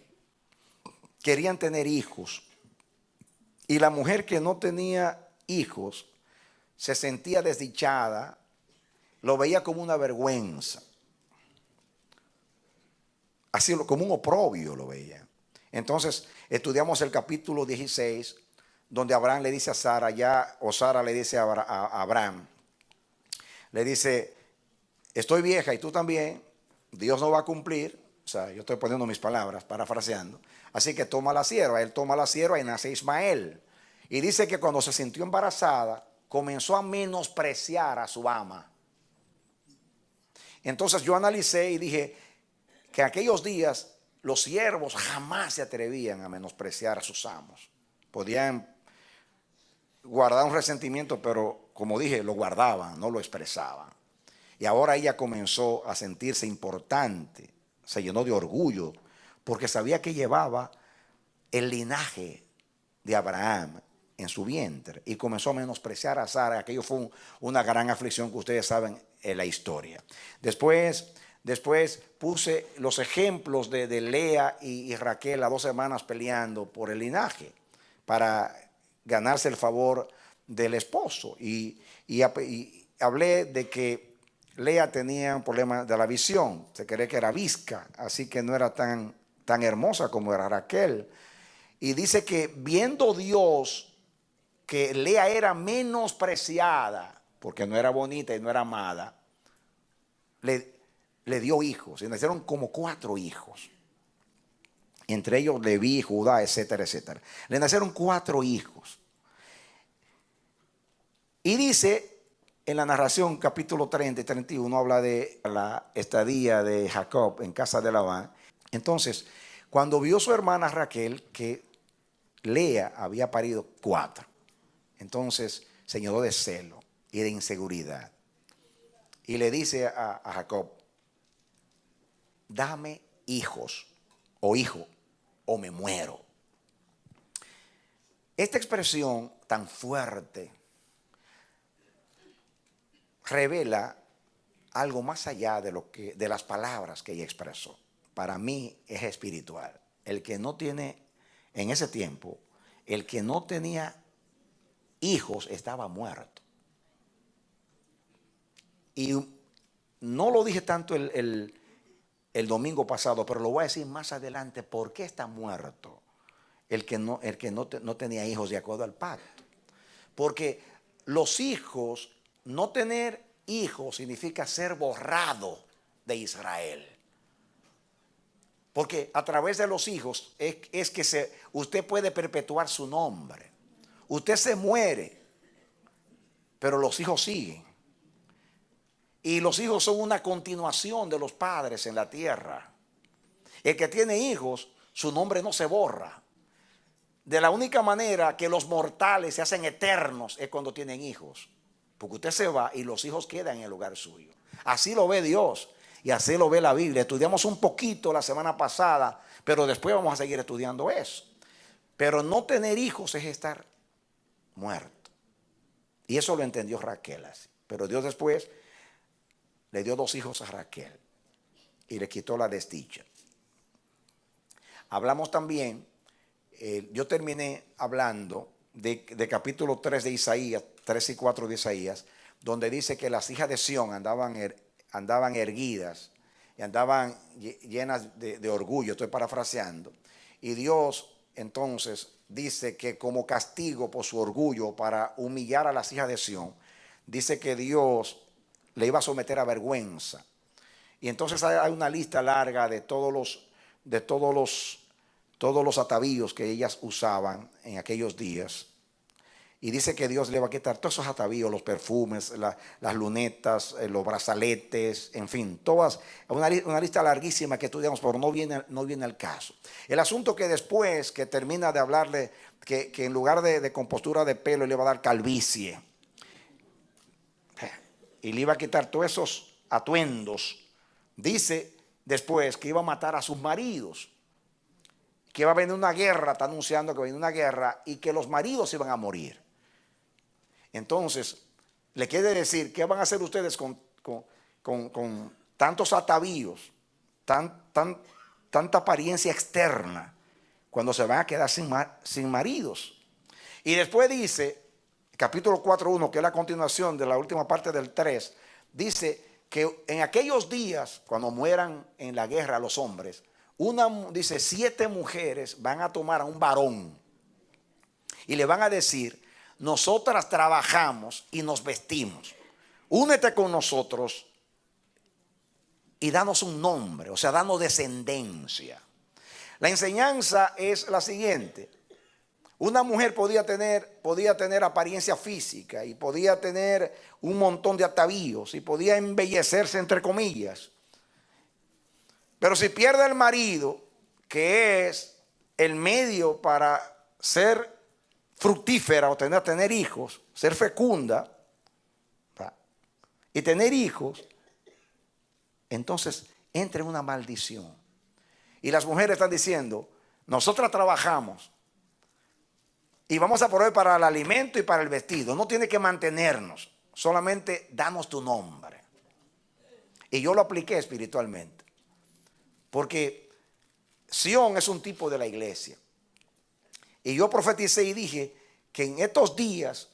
querían tener hijos, y la mujer que no tenía hijos se sentía desdichada, lo veía como una vergüenza, así como un oprobio lo veía. Entonces estudiamos el capítulo 16, donde Abraham le dice a Sara, o Sara le dice a Abraham, le dice: estoy vieja y tú también, Dios no va a cumplir. O sea, yo estoy poniendo mis palabras, parafraseando. Así que toma la sierva. Él toma la sierva y nace Ismael. Y dice que cuando se sintió embarazada, comenzó a menospreciar a su ama. Entonces yo analicé y dije que aquellos días los siervos jamás se atrevían a menospreciar a sus amos. Podían guardaba un resentimiento, pero como dije, lo guardaba, no lo expresaba. Y ahora ella comenzó a sentirse importante, se llenó de orgullo, porque sabía que llevaba el linaje de Abraham en su vientre, y comenzó a menospreciar a Sara. Aquello fue una gran aflicción que ustedes saben en la historia. Después puse los ejemplos de Lea y Raquel, las 2 hermanas peleando por el linaje para ganarse el favor del esposo. Y hablé de que Lea tenía un problema de la visión, se cree que era visca, así que no era tan hermosa como era Raquel. Y dice que viendo Dios que Lea era menospreciada porque no era bonita y no era amada, le dio hijos, y nacieron como 4 hijos. Entre ellos Leví, Judá, etcétera, etcétera. Le nacieron 4 hijos. Y dice en la narración, capítulo 30 y 31, habla de la estadía de Jacob en casa de Labán. Entonces, cuando vio su hermana Raquel que Lea había parido 4, entonces se llenó de celo y de inseguridad. Y le dice a Jacob: dame hijos o hijo o me muero. Esta expresión tan fuerte revela algo más allá de las palabras que ella expresó. Para mí es espiritual. El que no tiene, en ese tiempo, el que no tenía hijos estaba muerto. Y no lo dije tanto el domingo pasado, pero lo voy a decir más adelante. ¿Por qué está muerto el que no tenía hijos de acuerdo al pacto? Porque los hijos, no tener hijos significa ser borrado de Israel. Porque a través de los hijos es que usted puede perpetuar su nombre. Usted se muere, pero los hijos siguen. Y los hijos son una continuación de los padres en la tierra. El que tiene hijos, su nombre no se borra. De la única manera que los mortales se hacen eternos es cuando tienen hijos. Porque usted se va y los hijos quedan en el lugar suyo. Así lo ve Dios y así lo ve la Biblia. Estudiamos un poquito la semana pasada, pero después vamos a seguir estudiando eso. Pero no tener hijos es estar muerto. Y eso lo entendió Raquel así. Pero Dios después le dio 2 hijos a Raquel y le quitó la desdicha. Hablamos también, yo terminé hablando de capítulo 3 de Isaías, 3 y 4 de Isaías, donde dice que las hijas de Sión andaban erguidas y andaban llenas de orgullo. Estoy parafraseando. Y Dios entonces dice que como castigo por su orgullo, para humillar a las hijas de Sión, dice que Dios le iba a someter a vergüenza. Y entonces hay una lista larga de todos los atavíos que ellas usaban en aquellos días. Y dice que Dios le va a quitar todos esos atavíos, los perfumes, las lunetas, los brazaletes, en fin, todas, una lista larguísima que estudiamos, pero no viene al caso. El asunto que después, que termina de hablarle, que en lugar de compostura de pelo le va a dar calvicie. Y le iba a quitar todos esos atuendos. Dice después que iba a matar a sus maridos, que iba a venir una guerra, está anunciando que va a venir una guerra y que los maridos iban a morir. Entonces, le quiere decir, ¿qué van a hacer ustedes con tantos atavíos, tanta apariencia externa, cuando se van a quedar sin maridos? Y después dice, capítulo 4.1, que es la continuación de la última parte del 3, dice que en aquellos días, cuando mueran en la guerra los hombres, dice 7 mujeres van a tomar a un varón y le van a decir: nosotras trabajamos y nos vestimos, únete con nosotros y danos un nombre, o sea, danos descendencia. La enseñanza es la siguiente: una mujer podía tener apariencia física y podía tener un montón de atavíos y podía embellecerse, entre comillas. Pero si pierde el marido, que es el medio para ser fructífera o tener hijos, ser fecunda, ¿verdad?, y tener hijos, entonces entra en una maldición. Y las mujeres están diciendo, nosotras trabajamos y vamos a proveer para el alimento y para el vestido. No tiene que mantenernos, solamente danos tu nombre. Y yo lo apliqué espiritualmente, porque Sión es un tipo de la iglesia. Y yo profeticé y dije que en estos días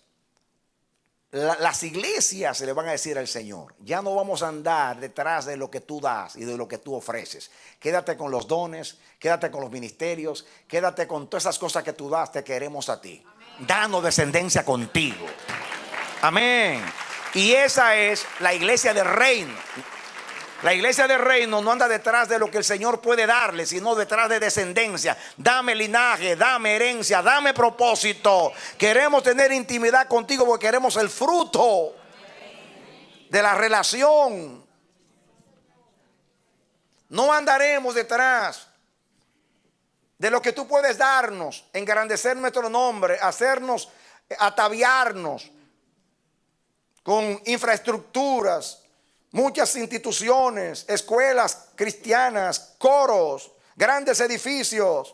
las iglesias se le van a decir al Señor, ya no vamos a andar detrás de lo que tú das y de lo que tú ofreces. Quédate con los dones, quédate con los ministerios, quédate con todas esas cosas que tú das, te queremos a ti. Amén. Danos descendencia contigo. Amén. Y esa es la iglesia del reino. La iglesia del reino no anda detrás de lo que el Señor puede darle, sino detrás de descendencia. Dame linaje, dame herencia, dame propósito. Queremos tener intimidad contigo porque queremos el fruto de la relación. No andaremos detrás de lo que tú puedes darnos, engrandecer nuestro nombre, hacernos, ataviarnos con infraestructuras, muchas instituciones, escuelas cristianas, coros, grandes edificios,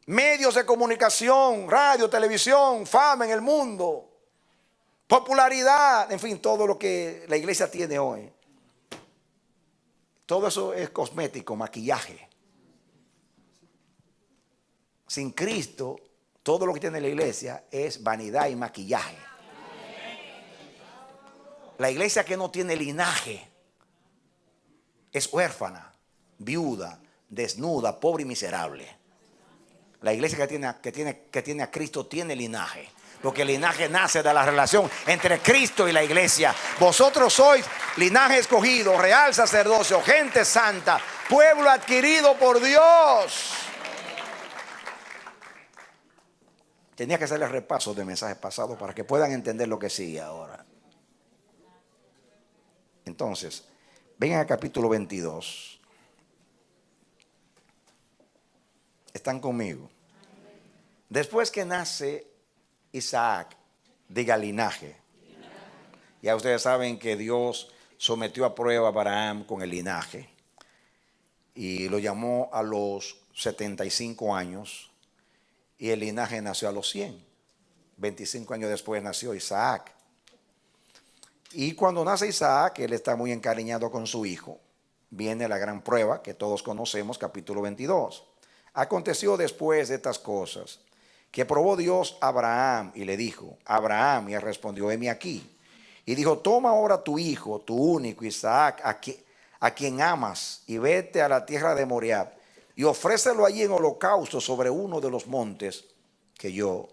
medios de comunicación, radio, televisión, fama en el mundo, popularidad, en fin, todo lo que la iglesia tiene hoy. Todo eso es cosmético, maquillaje. Sin Cristo, todo lo que tiene la iglesia es vanidad y maquillaje. La iglesia que no tiene linaje es huérfana, viuda, desnuda, pobre y miserable. La iglesia que tiene a Cristo tiene linaje, porque el linaje nace de la relación entre Cristo y la iglesia. Vosotros sois linaje escogido, real sacerdocio, gente santa, pueblo adquirido por Dios. Tenía que hacerles repaso de mensajes pasados para que puedan entender lo que sigue ahora. Entonces, vengan al capítulo 22. ¿Están conmigo? Después que nace Isaac, diga linaje. Ya ustedes saben que Dios sometió a prueba a Abraham con el linaje y lo llamó a los 75 años y el linaje nació a los 100. 25 años después nació Isaac. Y cuando nace Isaac, él está muy encariñado con su hijo. Viene la gran prueba que todos conocemos, capítulo 22. Aconteció después de estas cosas que probó Dios a Abraham y le dijo, Abraham, y él respondió, heme aquí. Y dijo, toma ahora tu hijo, tu único Isaac, a quien amas, y vete a la tierra de Moriah, y ofrécelo allí en holocausto sobre uno de los montes que yo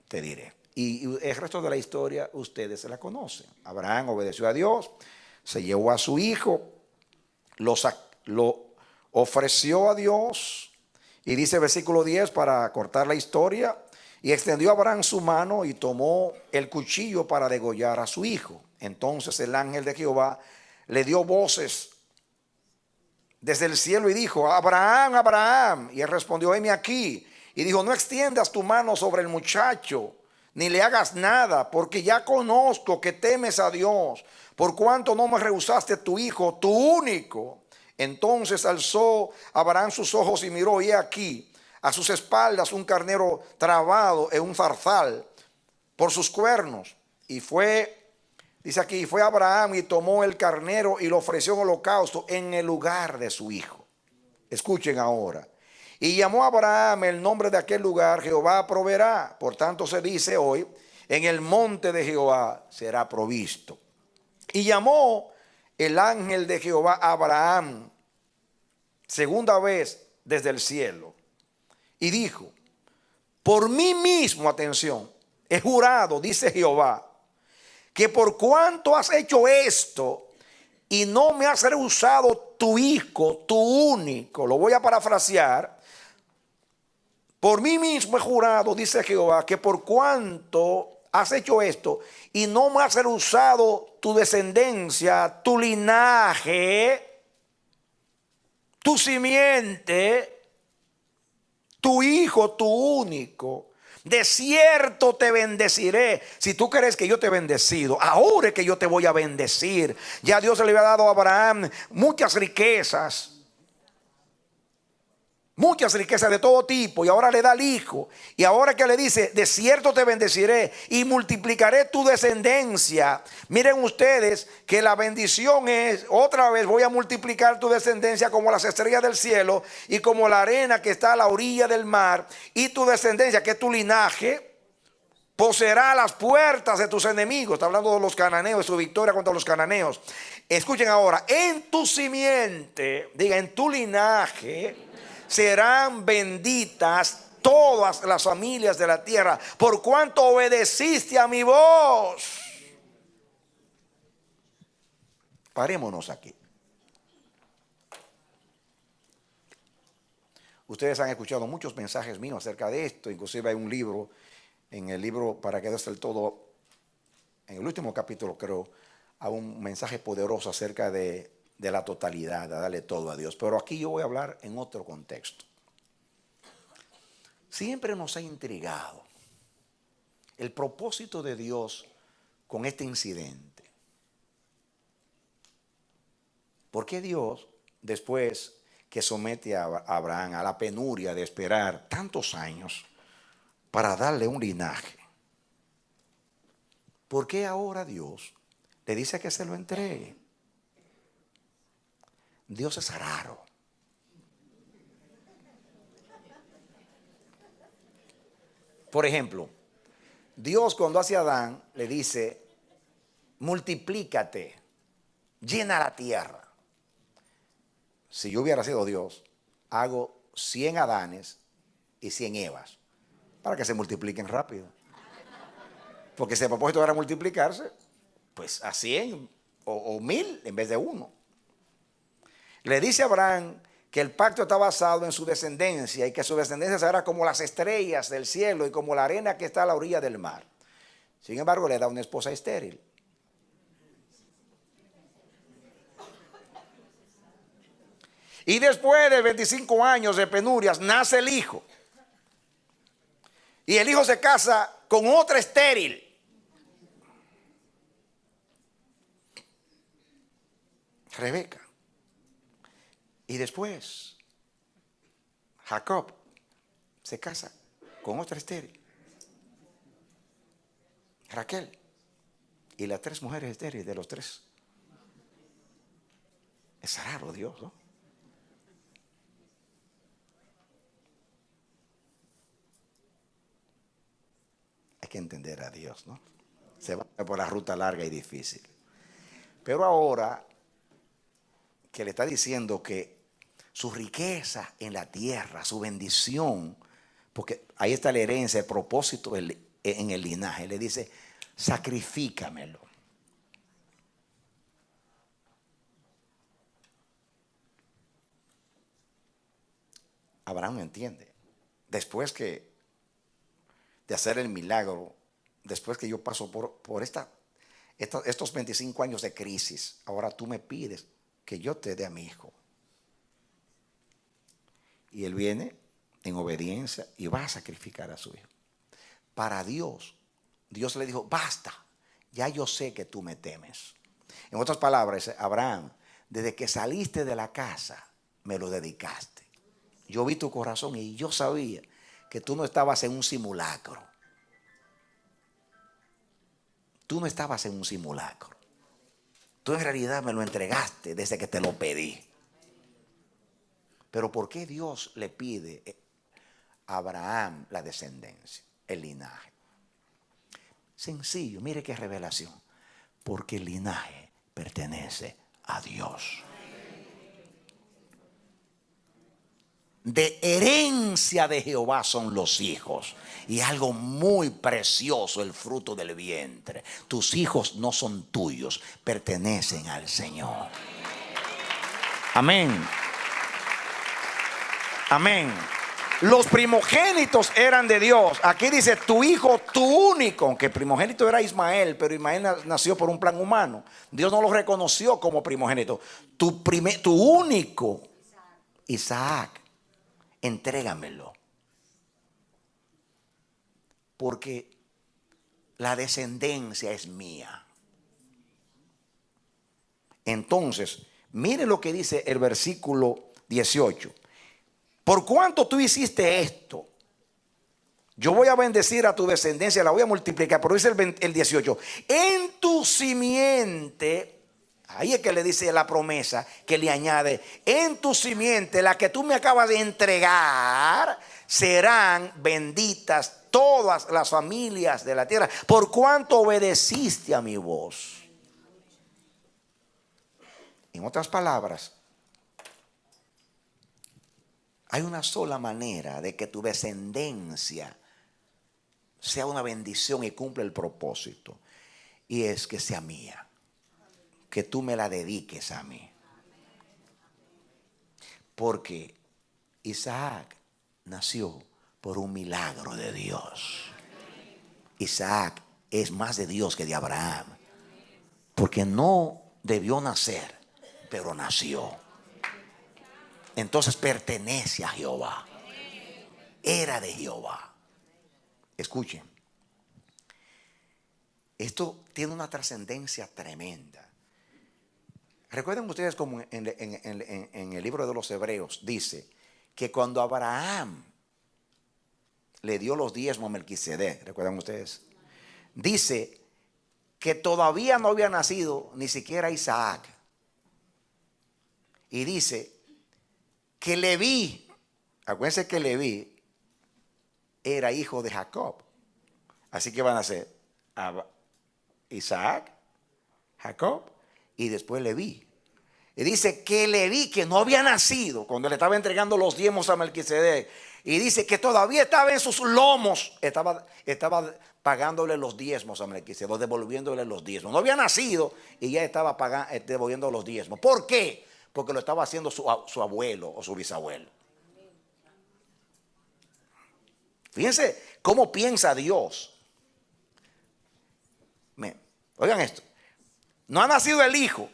te diré. Y el resto de la historia ustedes se la conocen. Abraham obedeció a Dios, se llevó a su hijo, lo ofreció a Dios. Y dice versículo 10 para cortar la historia. Y extendió Abraham su mano y tomó el cuchillo para degollar a su hijo. Entonces el ángel de Jehová le dio voces desde el cielo y dijo, Abraham, Abraham. Y él respondió, heme aquí. Y dijo, no extiendas tu mano sobre el muchacho, ni le hagas nada, porque ya conozco que temes a Dios, por cuanto no me rehusaste tu hijo, tu único. Entonces alzó Abraham sus ojos y miró, y he aquí, a sus espaldas un carnero trabado en un zarzal por sus cuernos. Y fue, dice aquí, fue Abraham y tomó el carnero y lo ofreció en holocausto en el lugar de su hijo. Escuchen ahora. Y llamó a Abraham el nombre de aquel lugar, Jehová proveerá. Por tanto se dice hoy, en el monte de Jehová será provisto. Y llamó el ángel de Jehová a Abraham, segunda vez desde el cielo. Y dijo, por mí mismo, atención, he jurado, dice Jehová, que por cuanto has hecho esto y no me has rehusado tu hijo, tu único, lo voy a parafrasear, por mí mismo he jurado, dice Jehová, que por cuanto has hecho esto y no me has rehusado tu descendencia, tu linaje, tu simiente, tu hijo, tu único, De cierto te bendeciré. Si tú crees que yo te he bendecido, ahora es que yo te voy a bendecir. Ya Dios le había dado a Abraham muchas riquezas. Muchas riquezas de todo tipo, y ahora le da al hijo. Y ahora que le dice, de cierto te bendeciré y multiplicaré tu descendencia. Miren ustedes que la bendición es, otra vez voy a multiplicar tu descendencia como las estrellas del cielo y como la arena que está a la orilla del mar. Y tu descendencia, que es tu linaje, poseerá las puertas de tus enemigos. Está hablando de los cananeos, su victoria contra los cananeos. Escuchen ahora, en tu simiente, diga, en tu linaje serán benditas todas las familias de la tierra, por cuanto obedeciste a mi voz. Parémonos aquí. Ustedes han escuchado muchos mensajes míos acerca de esto. Inclusive hay un libro, en el libro Para que des el todo, en el último capítulo creo, hay un mensaje poderoso acerca de la totalidad, de darle todo a Dios. Pero aquí yo voy a hablar en otro contexto. Siempre nos ha intrigado el propósito de Dios con este incidente. ¿Por qué Dios, después que somete a Abraham a la penuria de esperar tantos años para darle un linaje, por qué ahora Dios le dice que se lo entregue? Dios es raro. Por ejemplo, Dios cuando hace a Adán le dice, multiplícate, llena la tierra. Si yo hubiera sido Dios, hago 100 Adanes y 100 Evas para que se multipliquen rápido. Porque si el propósito era multiplicarse, pues a 100 o 1000 en vez de uno. Le dice a Abraham que el pacto está basado en su descendencia y que su descendencia será como las estrellas del cielo y como la arena que está a la orilla del mar. Sin embargo, le da una esposa estéril. Y después de 25 años de penurias, nace el hijo. Y el hijo se casa con otra estéril. Rebeca. Y después, Jacob se casa con otra estéril, Raquel, y las 3 mujeres estériles de los 3. Es raro Dios, ¿no? Hay que entender a Dios, ¿no? Se va por la ruta larga y difícil. Pero ahora que le está diciendo que su riqueza en la tierra, su bendición, porque ahí está la herencia, el propósito en el linaje. Le dice, sacrifícamelo. Abraham no entiende. Después de hacer el milagro, después que yo paso por estos 25 años de crisis, ahora tú me pides que yo te dé a mi hijo. Y él viene en obediencia y va a sacrificar a su hijo. Para Dios, Dios le dijo, basta, ya yo sé que tú me temes. En otras palabras, Abraham, desde que saliste de la casa, me lo dedicaste. Yo vi tu corazón y yo sabía que tú no estabas en un simulacro. Tú no estabas en un simulacro. Tú en realidad me lo entregaste desde que te lo pedí. Pero ¿por qué Dios le pide a Abraham la descendencia, el linaje? Sencillo, mire qué revelación. Porque el linaje pertenece a Dios. De herencia de Jehová son los hijos. Y algo muy precioso, el fruto del vientre. Tus hijos no son tuyos, pertenecen al Señor. Amén. Amén. Los primogénitos eran de Dios. Aquí dice tu hijo, tu único. Aunque el primogénito era Ismael, pero Ismael nació por un plan humano. Dios no lo reconoció como primogénito. Tu único, Isaac, entrégamelo. porque la descendencia es mía. Entonces, mire lo que dice el versículo 18. Por cuanto tú hiciste esto, yo voy a bendecir a tu descendencia, la voy a multiplicar. Pero dice el 18, en tu simiente, ahí es que le dice la promesa, que le añade, en tu simiente, la que tú me acabas de entregar, serán benditas todas las familias de la tierra, por cuanto obedeciste a mi voz. En otras palabras, hay una sola manera de que tu descendencia sea una bendición y cumpla el propósito, y es que sea mía, que tú me la dediques a mí. Porque Isaac nació por un milagro de Dios. Isaac es más de Dios que de Abraham, porque no debió nacer, pero nació. Entonces pertenece a Jehová, era de Jehová. Escuchen, esto tiene una trascendencia tremenda. Recuerden ustedes como en el libro de los Hebreos dice que cuando Abraham le dio los diezmos a Melquisedec, ¿recuerdan ustedes? Dice que todavía no había nacido ni siquiera Isaac. Y dice que Leví, acuérdense que Leví era hijo de Jacob. Así que van a ser Isaac, Jacob y después Leví. Y dice que Leví, que no había nacido cuando le estaba entregando los diezmos a Melquisedec, y dice que todavía estaba en sus lomos, estaba pagándole los diezmos a Melquisedec, devolviéndole los diezmos. No había nacido y ya estaba devolviendo los diezmos. ¿Por qué? Porque lo estaba haciendo su abuelo o su bisabuelo. Fíjense cómo piensa Dios. Oigan esto. No ha nacido el hijo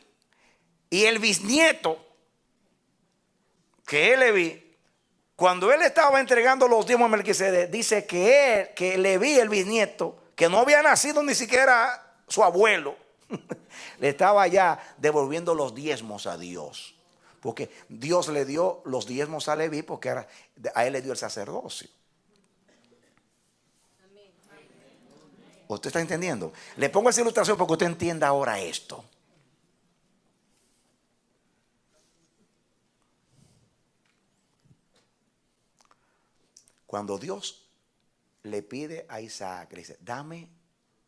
y el bisnieto, que es Leví, cuando él estaba entregando los diezmos a Melquisedec, dice que Leví, el bisnieto, que no había nacido ni siquiera su abuelo, le estaba ya devolviendo los diezmos a Dios. Porque Dios le dio los diezmos a Leví porque a él le dio el sacerdocio. ¿Usted está entendiendo? Le pongo esa ilustración porque usted entienda ahora esto. Cuando Dios le pide a Isaac, le dice, dame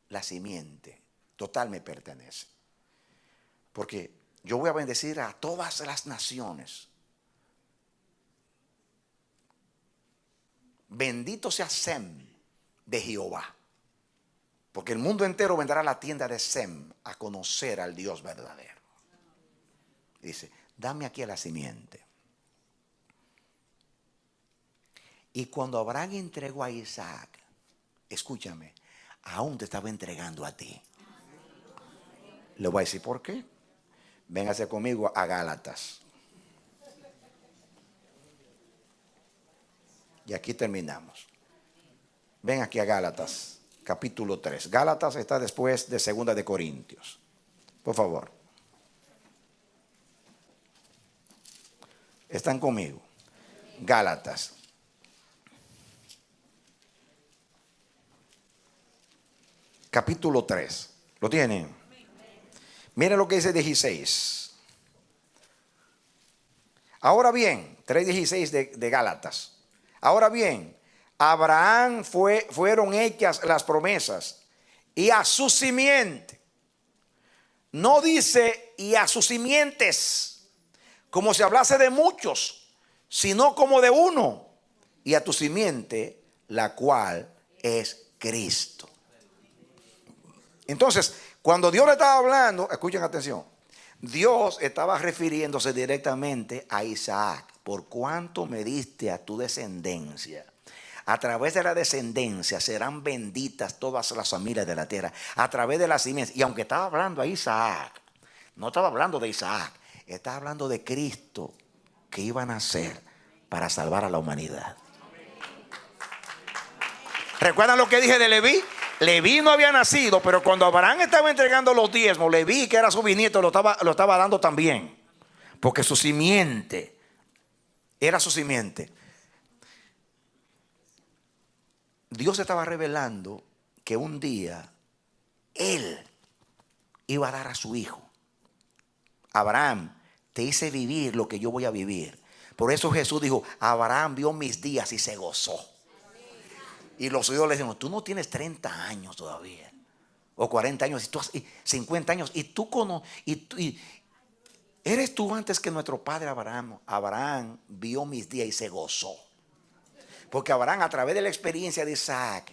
la simiente, total me pertenece. Porque yo voy a bendecir a todas las naciones. Bendito sea Sem de Jehová. Porque el mundo entero vendrá a la tienda de Sem a conocer al Dios verdadero. Dice, dame aquí a la simiente. Y cuando Abraham entregó a Isaac, escúchame, aún te estaba entregando a ti. Le voy a decir por qué. Véngase conmigo a Gálatas. Y aquí terminamos. Ven aquí a Gálatas. Capítulo 3. Gálatas está después de 2 de Corintios. Por favor. ¿Están conmigo? Gálatas. Capítulo 3. ¿Lo tienen? Miren lo que dice 16. Ahora bien, 3:16 de Gálatas. Ahora bien, a Abraham fueron hechas las promesas y a su simiente. No dice y a sus simientes, como si hablase de muchos, sino como de uno, y a tu simiente, la cual es Cristo. Entonces, cuando Dios le estaba hablando, escuchen atención, Dios estaba refiriéndose directamente a Isaac. Por cuanto me diste a tu descendencia, a través de la descendencia serán benditas todas las familias de la tierra, a través de la simiente. Y aunque estaba hablando a Isaac, no estaba hablando de Isaac, estaba hablando de Cristo que iba a nacer para salvar a la humanidad. ¿Recuerdan lo que dije de Leví? Leví no había nacido, pero cuando Abraham estaba entregando los diezmos, Leví, que era su bisnieto, lo estaba dando también. Porque su simiente era su simiente. Dios estaba revelando que un día Él iba a dar a su hijo. Abraham, te hice vivir lo que yo voy a vivir. Por eso Jesús dijo, Abraham vio mis días y se gozó. Y los suyos le dijeron, tú no tienes 30 años todavía, o 40 años, y tú 50 años, y eres tú antes que nuestro padre Abraham. Abraham vio mis días y se gozó. Porque Abraham, a través de la experiencia de Isaac,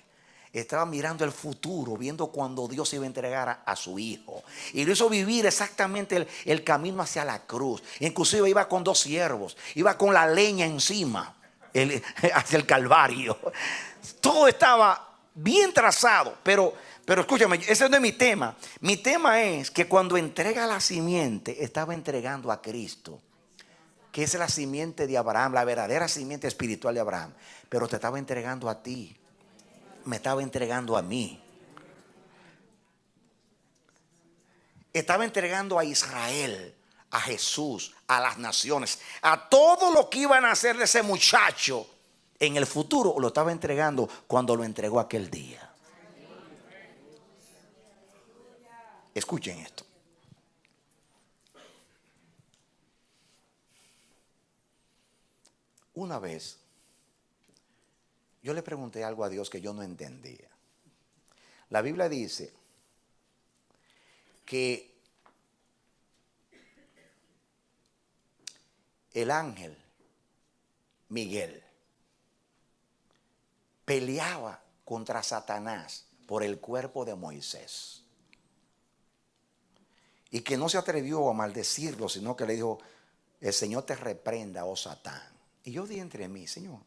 estaba mirando el futuro, viendo cuando Dios iba a entregar a su hijo. Y lo hizo vivir exactamente el camino hacia la cruz. Inclusive iba con 2 siervos, iba con la leña encima, hacia el Calvario. Todo estaba bien trazado. Pero escúchame, ese no es mi tema. Mi tema es que cuando entrega la simiente, estaba entregando a Cristo, que es la simiente de Abraham, la verdadera simiente espiritual de Abraham. Pero te estaba entregando a ti. Me estaba entregando a mí. Estaba entregando a Israel, a Jesús, a las naciones, a todo lo que iban a hacer de ese muchacho en el futuro. Lo estaba entregando cuando lo entregó aquel día. Escuchen esto. Una vez yo le pregunté algo a Dios que yo no entendía. La Biblia dice que el ángel Miguel peleaba contra Satanás por el cuerpo de Moisés. Y que no se atrevió a maldecirlo, sino que le dijo, el Señor te reprenda, oh Satán. Y yo dije entre mí, Señor,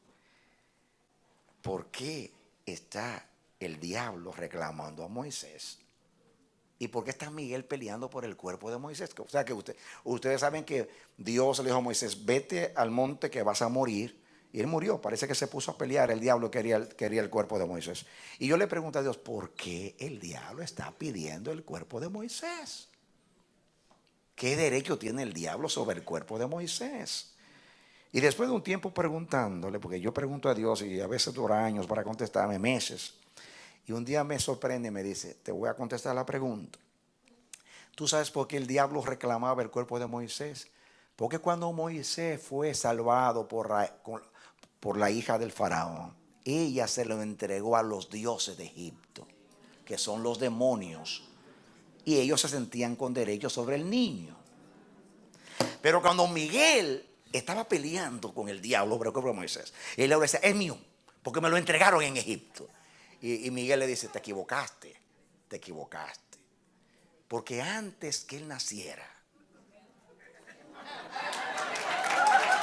¿por qué está el diablo reclamando a Moisés? ¿Y por qué está Miguel peleando por el cuerpo de Moisés? O sea que ustedes saben que Dios le dijo a Moisés, vete al monte que vas a morir. Y él murió, parece que se puso a pelear. El diablo quería el cuerpo de Moisés. Y yo le pregunto a Dios, ¿por qué el diablo está pidiendo el cuerpo de Moisés? ¿Qué derecho tiene el diablo sobre el cuerpo de Moisés? Y después de un tiempo preguntándole, porque yo pregunto a Dios y a veces dura años para contestarme, meses. Y un día me sorprende y me dice, te voy a contestar la pregunta. ¿Tú sabes por qué el diablo reclamaba el cuerpo de Moisés? Porque cuando Moisés fue salvado por la hija del faraón, ella se lo entregó a los dioses de Egipto, que son los demonios. Y ellos se sentían con derecho sobre el niño. Pero cuando Miguel estaba peleando con el diablo por el cuerpo de Moisés, él le decía, es mío, porque me lo entregaron en Egipto. Y Miguel le dice, te equivocaste. Porque antes que él naciera,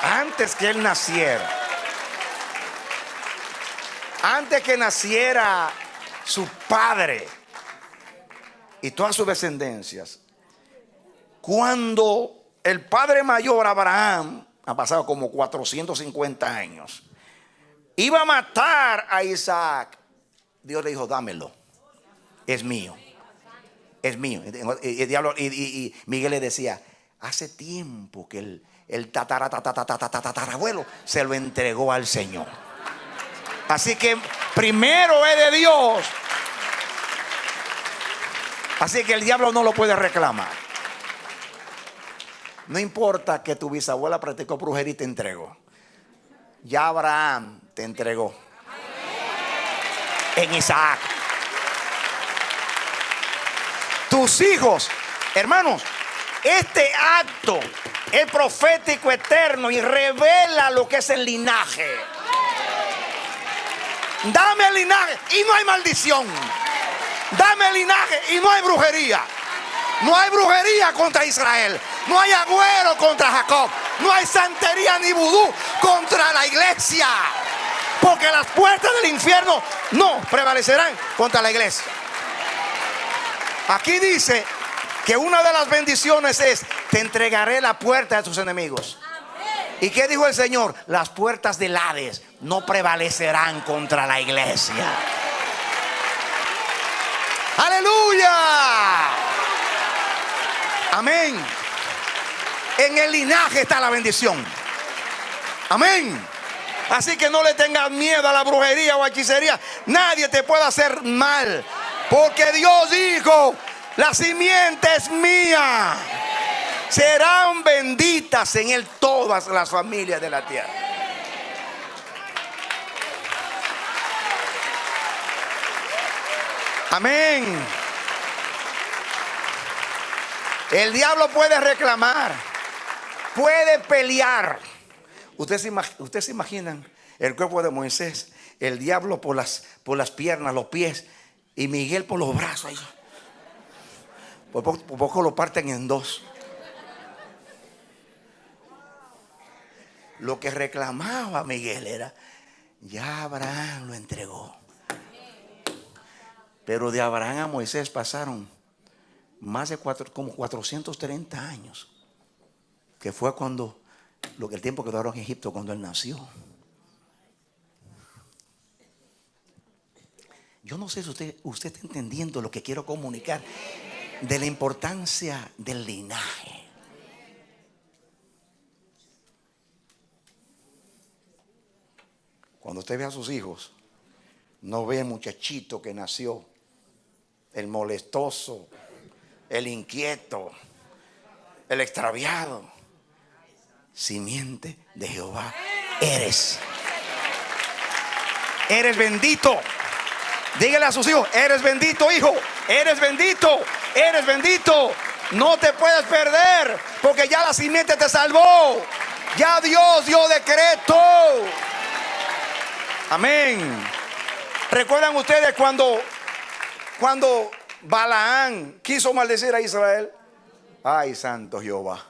antes que naciera su padre y todas sus descendencias, cuando el padre mayor Abraham, ha pasado como 450 años, iba a matar a Isaac, Dios le dijo, dámelo, es mío. Y Miguel le decía, hace tiempo que el tatarabuelo se lo entregó al Señor. Así que primero es de Dios. Así que el diablo no lo puede reclamar. No importa que tu bisabuela practicó brujería y te entregó. Ya Abraham te entregó en Isaac. Tus hijos, hermanos, este acto es profético eterno y revela lo que es el linaje. Dame el linaje y no hay maldición. Dame el linaje y no hay brujería. No hay brujería contra Israel. No hay agüero contra Jacob. No hay santería ni vudú contra la iglesia. Porque las puertas del infierno no prevalecerán contra la iglesia. Aquí dice que una de las bendiciones es, te entregaré la puerta de tus enemigos. ¿Y qué dijo el Señor? Las puertas del Hades no prevalecerán contra la iglesia. Aleluya. Amén. En el linaje está la bendición. Amén. Así que no le tengas miedo a la brujería o a hechicería. Nadie te puede hacer mal, porque Dios dijo: la simiente es mía. Serán benditas en él todas las familias de la tierra. Amén. El diablo puede reclamar, puede pelear. Ustedes se imaginan el cuerpo de Moisés, el diablo por las piernas, los pies, y Miguel por los brazos. Ahí. Por poco lo parten en dos. Lo que reclamaba Miguel era: ya Abraham lo entregó. Pero de Abraham a Moisés pasaron más de como 430 años, que fue cuando el tiempo que duraron en Egipto cuando él nació. Yo no sé si usted está entendiendo lo que quiero comunicar de la importancia del linaje. Cuando usted ve a sus hijos, no ve el muchachito que nació, el molestoso, el inquieto, el extraviado. Simiente de Jehová eres. Eres bendito. Dígale a sus hijos: eres bendito, hijo. Eres bendito. Eres bendito. No te puedes perder, porque ya la simiente te salvó. Ya Dios dio decreto. Amén. ¿Recuerdan ustedes cuando Balaán quiso maldecir a Israel? Ay, santo Jehová.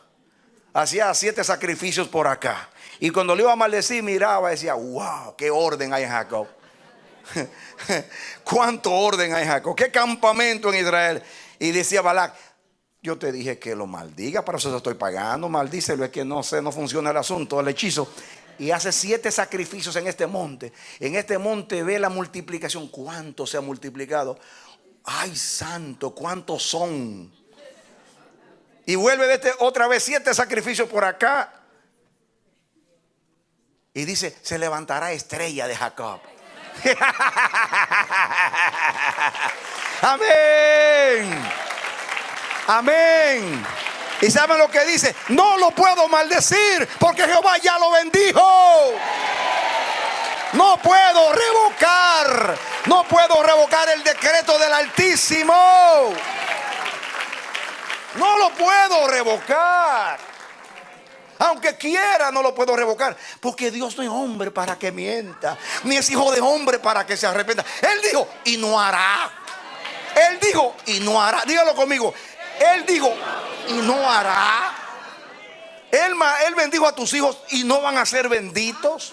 Hacía 7 sacrificios por acá. Y cuando le iba a maldecir, miraba y decía: wow, qué orden hay en Jacob. Cuánto orden hay en Jacob. Qué campamento en Israel. Y decía Balac: yo te dije que lo maldiga, para eso te estoy pagando. Maldícelo, es que no funciona el asunto, el hechizo. Y hace 7 sacrificios en este monte. En este monte ve la multiplicación. ¿Cuánto se ha multiplicado? Ay, santo, ¿cuántos son? Y vuelve otra vez 7 sacrificios por acá. Y dice: se levantará estrella de Jacob. Amén. Amén. ¿Y saben lo que dice? No lo puedo maldecir, porque Jehová ya lo bendijo. No puedo revocar. No puedo revocar el decreto del Altísimo. No lo puedo revocar. Aunque quiera, no lo puedo revocar, porque Dios no es hombre para que mienta, ni es hijo de hombre para que se arrepienta. Él dijo y no hará. Él dijo y no hará. Dígalo conmigo. Él dijo y no hará. Él bendijo a tus hijos y no van a ser benditos.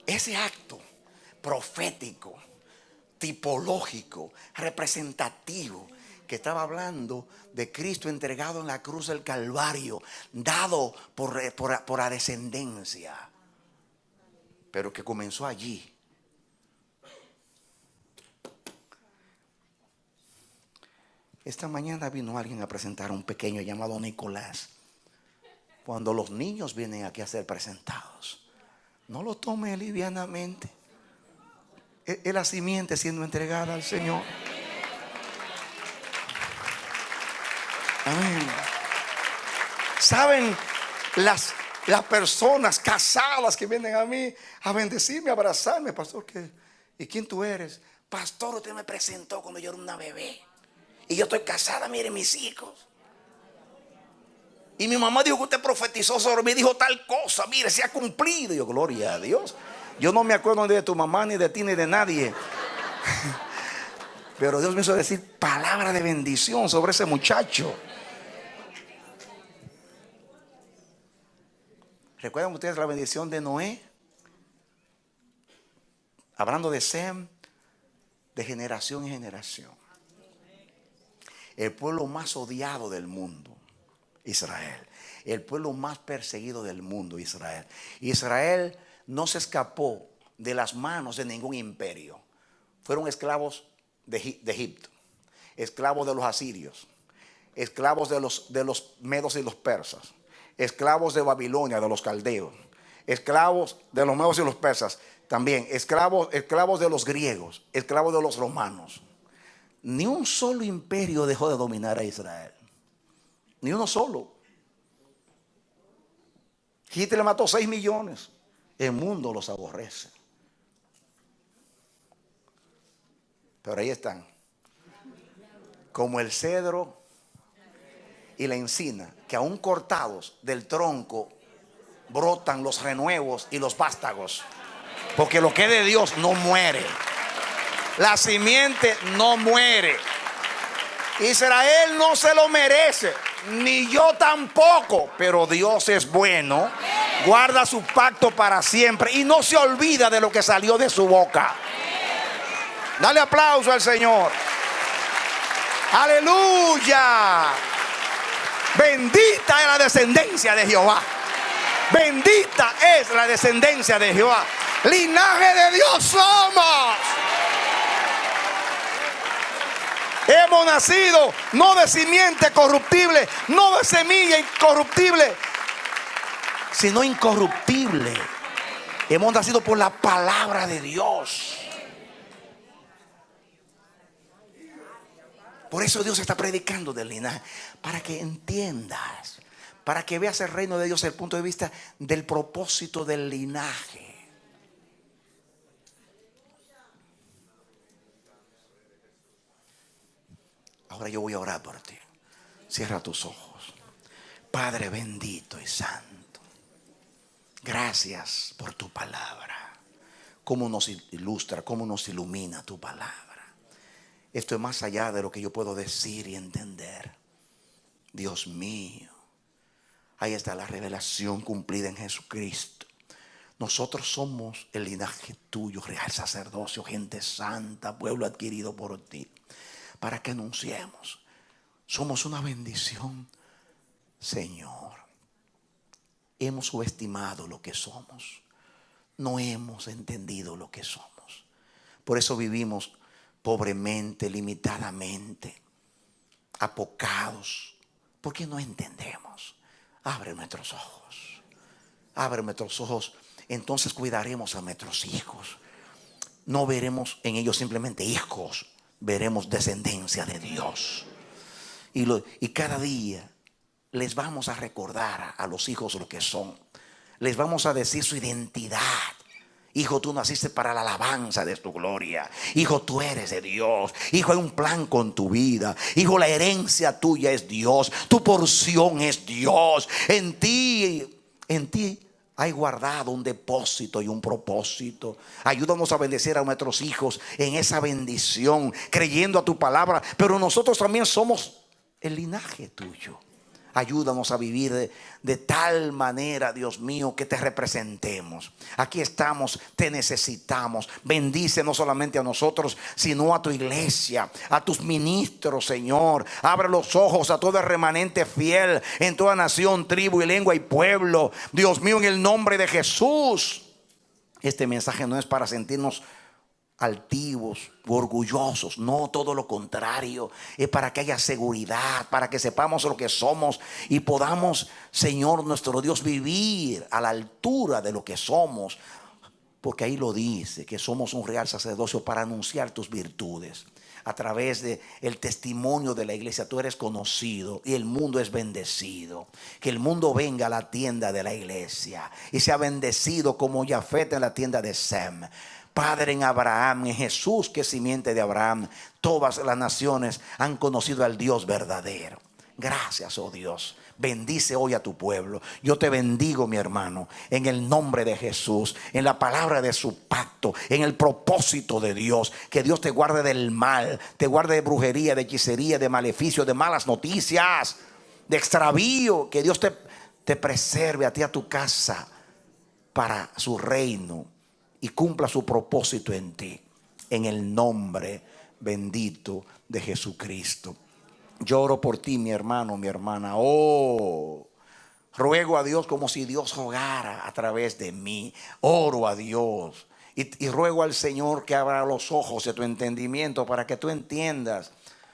Ese acto profético, tipológico, representativo, que estaba hablando de Cristo entregado en la cruz del Calvario, dado por la descendencia, pero que comenzó allí. Esta mañana vino alguien a presentar a un pequeño llamado Nicolás. Cuando los niños vienen aquí a ser presentados, no lo tome livianamente. Es la simiente siendo entregada al Señor. Amén. ¿Saben las personas casadas que vienen a mí a bendecirme, a abrazarme? Pastor, ¿y quién tú eres? Pastor, usted me presentó cuando yo era una bebé. Y yo estoy casada, mire mis hijos. Y mi mamá dijo que usted profetizó sobre mí, dijo tal cosa, mire, se ha cumplido. Y yo: gloria a Dios. Yo no me acuerdo ni de tu mamá, ni de ti, ni de nadie. Pero Dios me hizo decir palabra de bendición sobre ese muchacho. ¿Recuerdan ustedes la bendición de Noé? Hablando de Sem, de generación en generación. El pueblo más odiado del mundo Israel. El pueblo más perseguido del mundo, Israel. Israel no se escapó de las manos de ningún imperio. Fueron esclavos de Egipto, esclavos de los asirios, esclavos de los medos y los persas, esclavos de Babilonia, de los caldeos, esclavos de los medos y los persas, también esclavos de los griegos, esclavos de los romanos. Ni un solo imperio dejó de dominar a Israel, ni uno solo. Hitler mató 6 millones. El mundo los aborrece. Pero ahí están, como el cedro y la encina, que aún cortados del tronco brotan los renuevos y los vástagos. Porque lo que es de Dios no muere. La simiente no muere. Israel no se lo merece, ni yo tampoco, pero Dios es bueno, guarda su pacto para siempre y no se olvida de lo que salió de su boca. Dale aplauso al Señor. Aleluya. Bendita es la descendencia de Jehová. Bendita es la descendencia de Jehová. Linaje de Dios somos. Hemos nacido no de simiente corruptible, no de semilla incorruptible, sino incorruptible. Hemos nacido por la palabra de Dios. Por eso Dios está predicando del linaje, para que entiendas, para que veas el reino de Dios desde el punto de vista del propósito del linaje. Ahora yo voy a orar por ti. Cierra tus ojos. Padre bendito y santo, gracias por tu palabra. Cómo nos ilustra, cómo nos ilumina tu palabra. Esto es más allá de lo que yo puedo decir y entender. Dios mío, ahí está la revelación cumplida en Jesucristo. Nosotros somos el linaje tuyo, real sacerdocio, gente santa, pueblo adquirido por ti, para que anunciemos. Somos una bendición, Señor. Hemos subestimado lo que somos. No hemos entendido lo que somos. Por eso vivimos pobremente, limitadamente, apocados, porque no entendemos. Abre nuestros ojos. Abre nuestros ojos. Entonces cuidaremos a nuestros hijos. No veremos en ellos simplemente hijos, veremos descendencia de Dios. Y cada día les vamos a recordar a los hijos lo que son. Les vamos a decir su identidad. Hijo, tú naciste para la alabanza de tu gloria. Hijo, tú eres de Dios. Hijo, hay un plan con tu vida. Hijo, la herencia tuya es Dios. Tu porción es Dios. En ti hay guardado un depósito y un propósito. Ayúdanos a bendecir a nuestros hijos en esa bendición, creyendo a tu palabra. Pero nosotros también somos el linaje tuyo. Ayúdanos a vivir de tal manera, Dios mío, que te representemos. Aquí estamos, te necesitamos. Bendice no solamente a nosotros, sino a tu iglesia, a tus ministros, Señor. Abre los ojos a todo el remanente fiel en toda nación, tribu y lengua y pueblo. Dios mío, en el nombre de Jesús. Este mensaje no es para sentirnos altivos u orgullosos, no, todo lo contrario, es para que haya seguridad, para que sepamos lo que somos y podamos, Señor nuestro Dios, vivir a la altura de lo que somos, porque ahí lo dice, que somos un real sacerdocio para anunciar tus virtudes. A través del testimonio de la iglesia tú eres conocido y el mundo es bendecido. Que el mundo venga a la tienda de la iglesia y sea bendecido como Jafet en la tienda de Sem. Padre, en Abraham, en Jesús, que es simiente de Abraham, todas las naciones han conocido al Dios verdadero. Gracias, oh Dios. Bendice hoy a tu pueblo. Yo te bendigo, mi hermano, en el nombre de Jesús, en la palabra de su pacto, en el propósito de Dios. Que Dios te guarde del mal, te guarde de brujería, de hechicería, de maleficio, de malas noticias, de extravío. Que Dios te preserve a ti, a tu casa, para su reino, y cumpla su propósito en ti, en el nombre bendito de Jesucristo. Yo oro por ti, mi hermano, mi hermana. Oh, ruego a Dios como si Dios rogara a través de mí. Oro a Dios y ruego al Señor que abra los ojos de tu entendimiento para que tú entiendas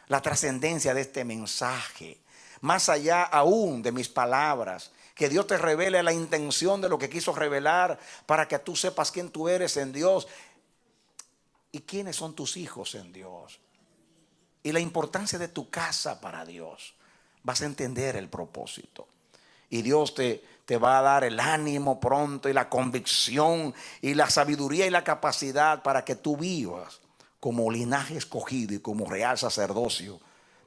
la trascendencia de este mensaje. Más allá aún de mis palabras, que Dios te revele la intención de lo que quiso revelar para que tú sepas quién tú eres en Dios y quiénes son tus hijos en Dios. Y la importancia de tu casa para Dios. Vas a entender el propósito. Y Dios te va a dar el ánimo pronto y la convicción y la sabiduría y la capacidad para que tú vivas como linaje escogido y como real sacerdocio,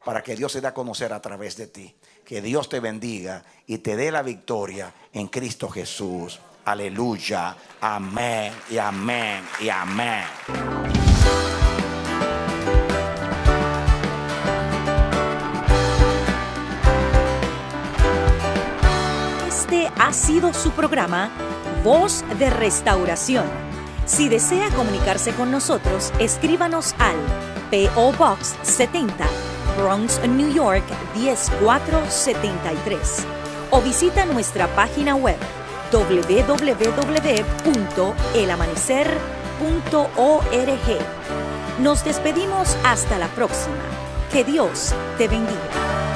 para que Dios se dé a conocer a través de ti. Que Dios te bendiga y te dé la victoria en Cristo Jesús. Aleluya. Amén y amén y amén. Este ha sido su programa Voz de Restauración. Si desea comunicarse con nosotros, escríbanos al P.O. Box 70, Bronx, New York 10473 o visita nuestra página web www.elamanecer.org. Nos despedimos hasta la próxima. Que Dios te bendiga.